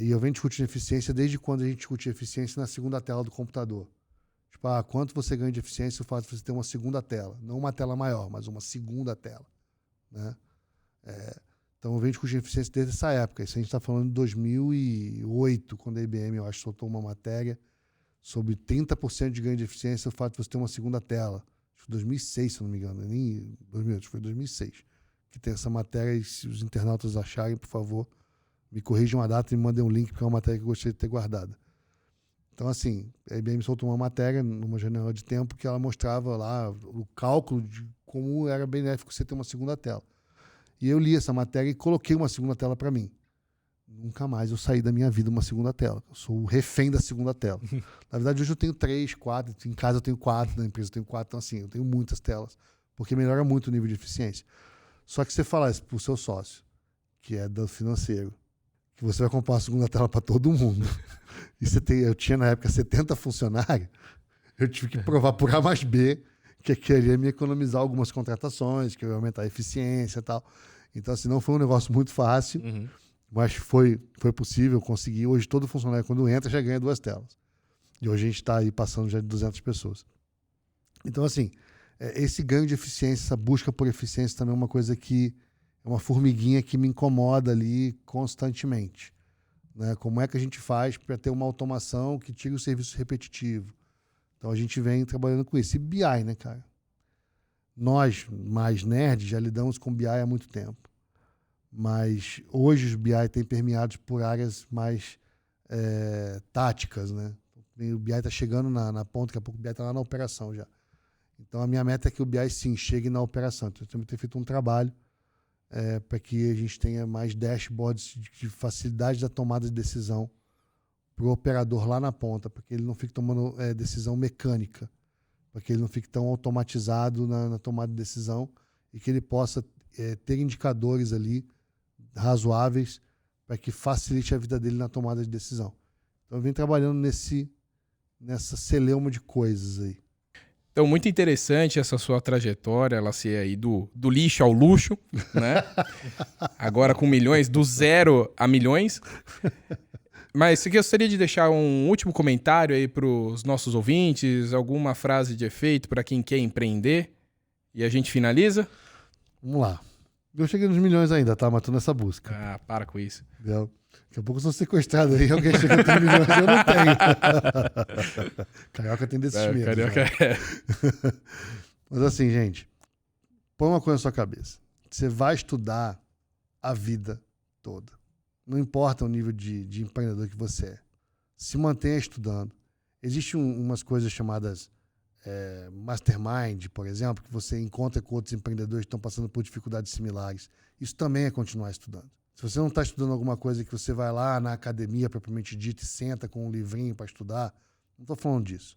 E eu venho discutindo eficiência desde quando a gente discute eficiência na segunda tela do computador. Tipo, quanto você ganha de eficiência o fato de você ter uma segunda tela. Não uma tela maior, mas uma segunda tela, né? Então, eu venho discutindo eficiência desde essa época. Isso a gente está falando de 2008, quando a IBM, eu acho, soltou uma matéria sobre 30% de ganho de eficiência o fato de você ter uma segunda tela. Acho que foi 2006, se eu não me engano. Nem 2008, foi 2006. Que tem essa matéria, e se os internautas acharem, por favor, me corrijam a data e me mandem um link, porque é uma matéria que eu gostaria de ter guardada. Então, assim, a IBM soltou uma matéria numa janela de tempo que ela mostrava lá o cálculo de como era benéfico você ter uma segunda tela. E eu li essa matéria e coloquei uma segunda tela para mim. Nunca mais eu saí da minha vida uma segunda tela. Eu sou o refém da segunda tela. Na verdade, hoje eu tenho 3, 4. Em casa eu tenho 4, na empresa eu tenho 4. Então, assim, eu tenho muitas telas, porque melhora muito o nível de eficiência. Só que você falar isso pro seu sócio, que é do financeiro, que você vai comprar uma segunda tela para todo mundo. E eu tinha na época 70 funcionários, eu tive que provar por A mais B que queria me economizar algumas contratações, que eu ia aumentar a eficiência e tal. Então, assim, não foi um negócio muito fácil. Uhum. Mas foi possível, consegui. Hoje todo funcionário, quando entra, já ganha 2 telas. E hoje a gente está aí passando já de 200 pessoas. Então, assim, esse ganho de eficiência, essa busca por eficiência também é uma coisa que é uma formiguinha que me incomoda ali constantemente, né? Como é que a gente faz para ter uma automação que tire o serviço repetitivo? Então, a gente vem trabalhando com isso. E BI, né, cara? Nós, mais nerds, já lidamos com BI há muito tempo. Mas hoje os BI têm permeados por áreas mais táticas, né? O BI está chegando na ponta, daqui a pouco o BI está lá na operação já. Então a minha meta é que o BI sim chegue na operação. Então eu tenho que ter feito um trabalho para que a gente tenha mais dashboards de facilidade da tomada de decisão para o operador lá na ponta, para que ele não fique tomando decisão mecânica, para que ele não fique tão automatizado na tomada de decisão e que ele possa ter indicadores ali razoáveis para que facilite a vida dele na tomada de decisão. Então eu venho trabalhando nessa celeuma de coisas aí. Então, muito interessante essa sua trajetória, ela ser aí do lixo ao luxo, né? Agora com milhões, do 0 a milhões. Mas você gostaria de deixar um último comentário aí para os nossos ouvintes, alguma frase de efeito para quem quer empreender? E a gente finaliza? Vamos lá. Eu cheguei nos milhões ainda, tá? Mas tô nessa busca. Ah, para com isso. Entendeu? Daqui a pouco eu sou sequestrado aí, alguém chega nos milhões e eu não tenho. Carioca tem desses medos. Carioca né? Mas assim, gente, põe uma coisa na sua cabeça. Você vai estudar a vida toda. Não importa o nível de empreendedor que você é. Se mantenha estudando. Existem umas coisas chamadas mastermind, por exemplo, que você encontra com outros empreendedores que estão passando por dificuldades similares. Isso também é continuar estudando. Se você não está estudando alguma coisa que você vai lá na academia propriamente dita e senta com um livrinho para estudar, não estou falando disso.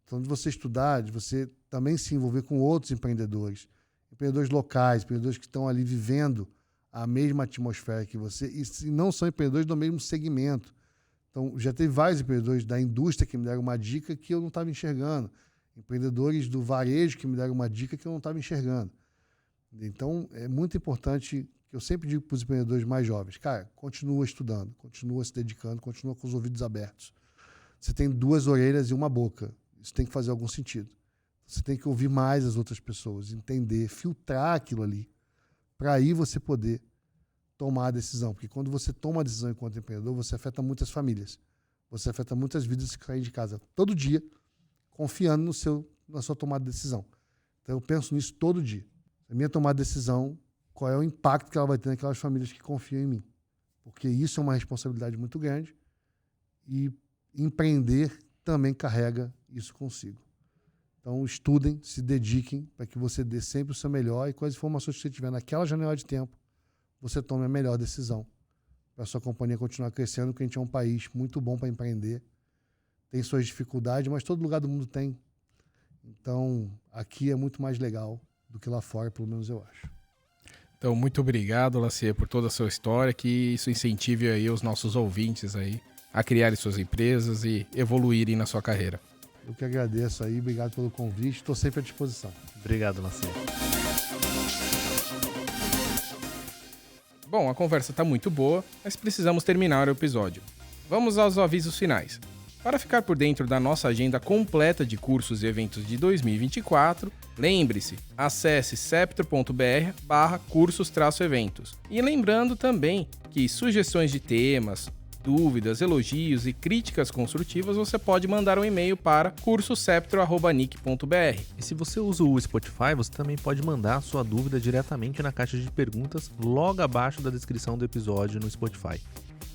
Então, de você estudar, de você também se envolver com outros empreendedores locais, empreendedores que estão ali vivendo a mesma atmosfera que você e não são empreendedores do mesmo segmento. Então, já teve vários empreendedores da indústria que me deram uma dica que eu não estava enxergando. Empreendedores do varejo que me deram uma dica que eu não estava enxergando. Então, é muito importante, que eu sempre digo para os empreendedores mais jovens, cara, continua estudando, continua se dedicando, continua com os ouvidos abertos. Você tem 2 orelhas e uma boca. Isso tem que fazer algum sentido. Você tem que ouvir mais as outras pessoas, entender, filtrar aquilo ali, para aí você poder tomar a decisão. Porque quando você toma a decisão enquanto empreendedor, você afeta muitas famílias. Você afeta muitas vidas que saem de casa todo dia, confiando na sua tomada de decisão. Então eu penso nisso todo dia. A minha tomada de decisão, qual é o impacto que ela vai ter naquelas famílias que confiam em mim. Porque isso é uma responsabilidade muito grande e empreender também carrega isso consigo. Então estudem, se dediquem para que você dê sempre o seu melhor e com as informações que você tiver naquela janela de tempo, você tome a melhor decisão para a sua companhia continuar crescendo, porque a gente é um país muito bom para empreender. Tem suas dificuldades, mas todo lugar do mundo tem. Então, aqui é muito mais legal do que lá fora, pelo menos eu acho. Então, muito obrigado, Lacier, por toda a sua história, que isso incentive aí os nossos ouvintes aí a criarem suas empresas e evoluírem na sua carreira. Eu que agradeço aí, obrigado pelo convite, estou sempre à disposição. Obrigado, Lacier. Bom, a conversa está muito boa, mas precisamos terminar o episódio. Vamos aos avisos finais. Para ficar por dentro da nossa agenda completa de cursos e eventos de 2024, lembre-se, acesse septor.br/cursos-eventos. E lembrando também que sugestões de temas, dúvidas, elogios e críticas construtivas você pode mandar um e-mail para cursoseptor@nic.br. E se você usa o Spotify, você também pode mandar a sua dúvida diretamente na caixa de perguntas logo abaixo da descrição do episódio no Spotify.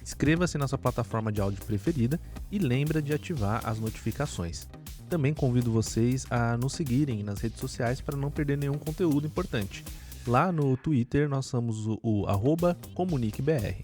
Inscreva-se na sua plataforma de áudio preferida e lembra de ativar as notificações. Também convido vocês a nos seguirem nas redes sociais para não perder nenhum conteúdo importante. Lá no Twitter nós somos o @comuniquebr.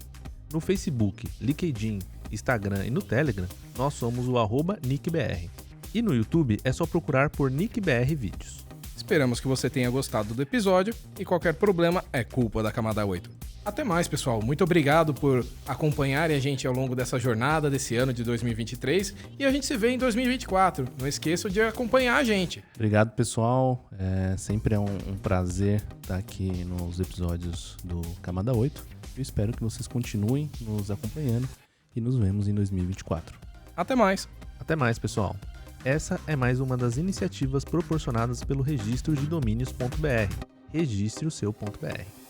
No Facebook, LinkedIn, Instagram e no Telegram nós somos o @NicBR. E no YouTube é só procurar por NicBR Vídeos. Esperamos que você tenha gostado do episódio e qualquer problema é culpa da Camada 8. Até mais, pessoal. Muito obrigado por acompanharem a gente ao longo dessa jornada desse ano de 2023 e a gente se vê em 2024. Não esqueçam de acompanhar a gente. Obrigado, pessoal. Sempre é um prazer estar aqui nos episódios do Camada 8. Eu espero que vocês continuem nos acompanhando e nos vemos em 2024. Até mais. Até mais, pessoal. Essa é mais uma das iniciativas proporcionadas pelo Registro de Domínios.br. Registre o seu .br.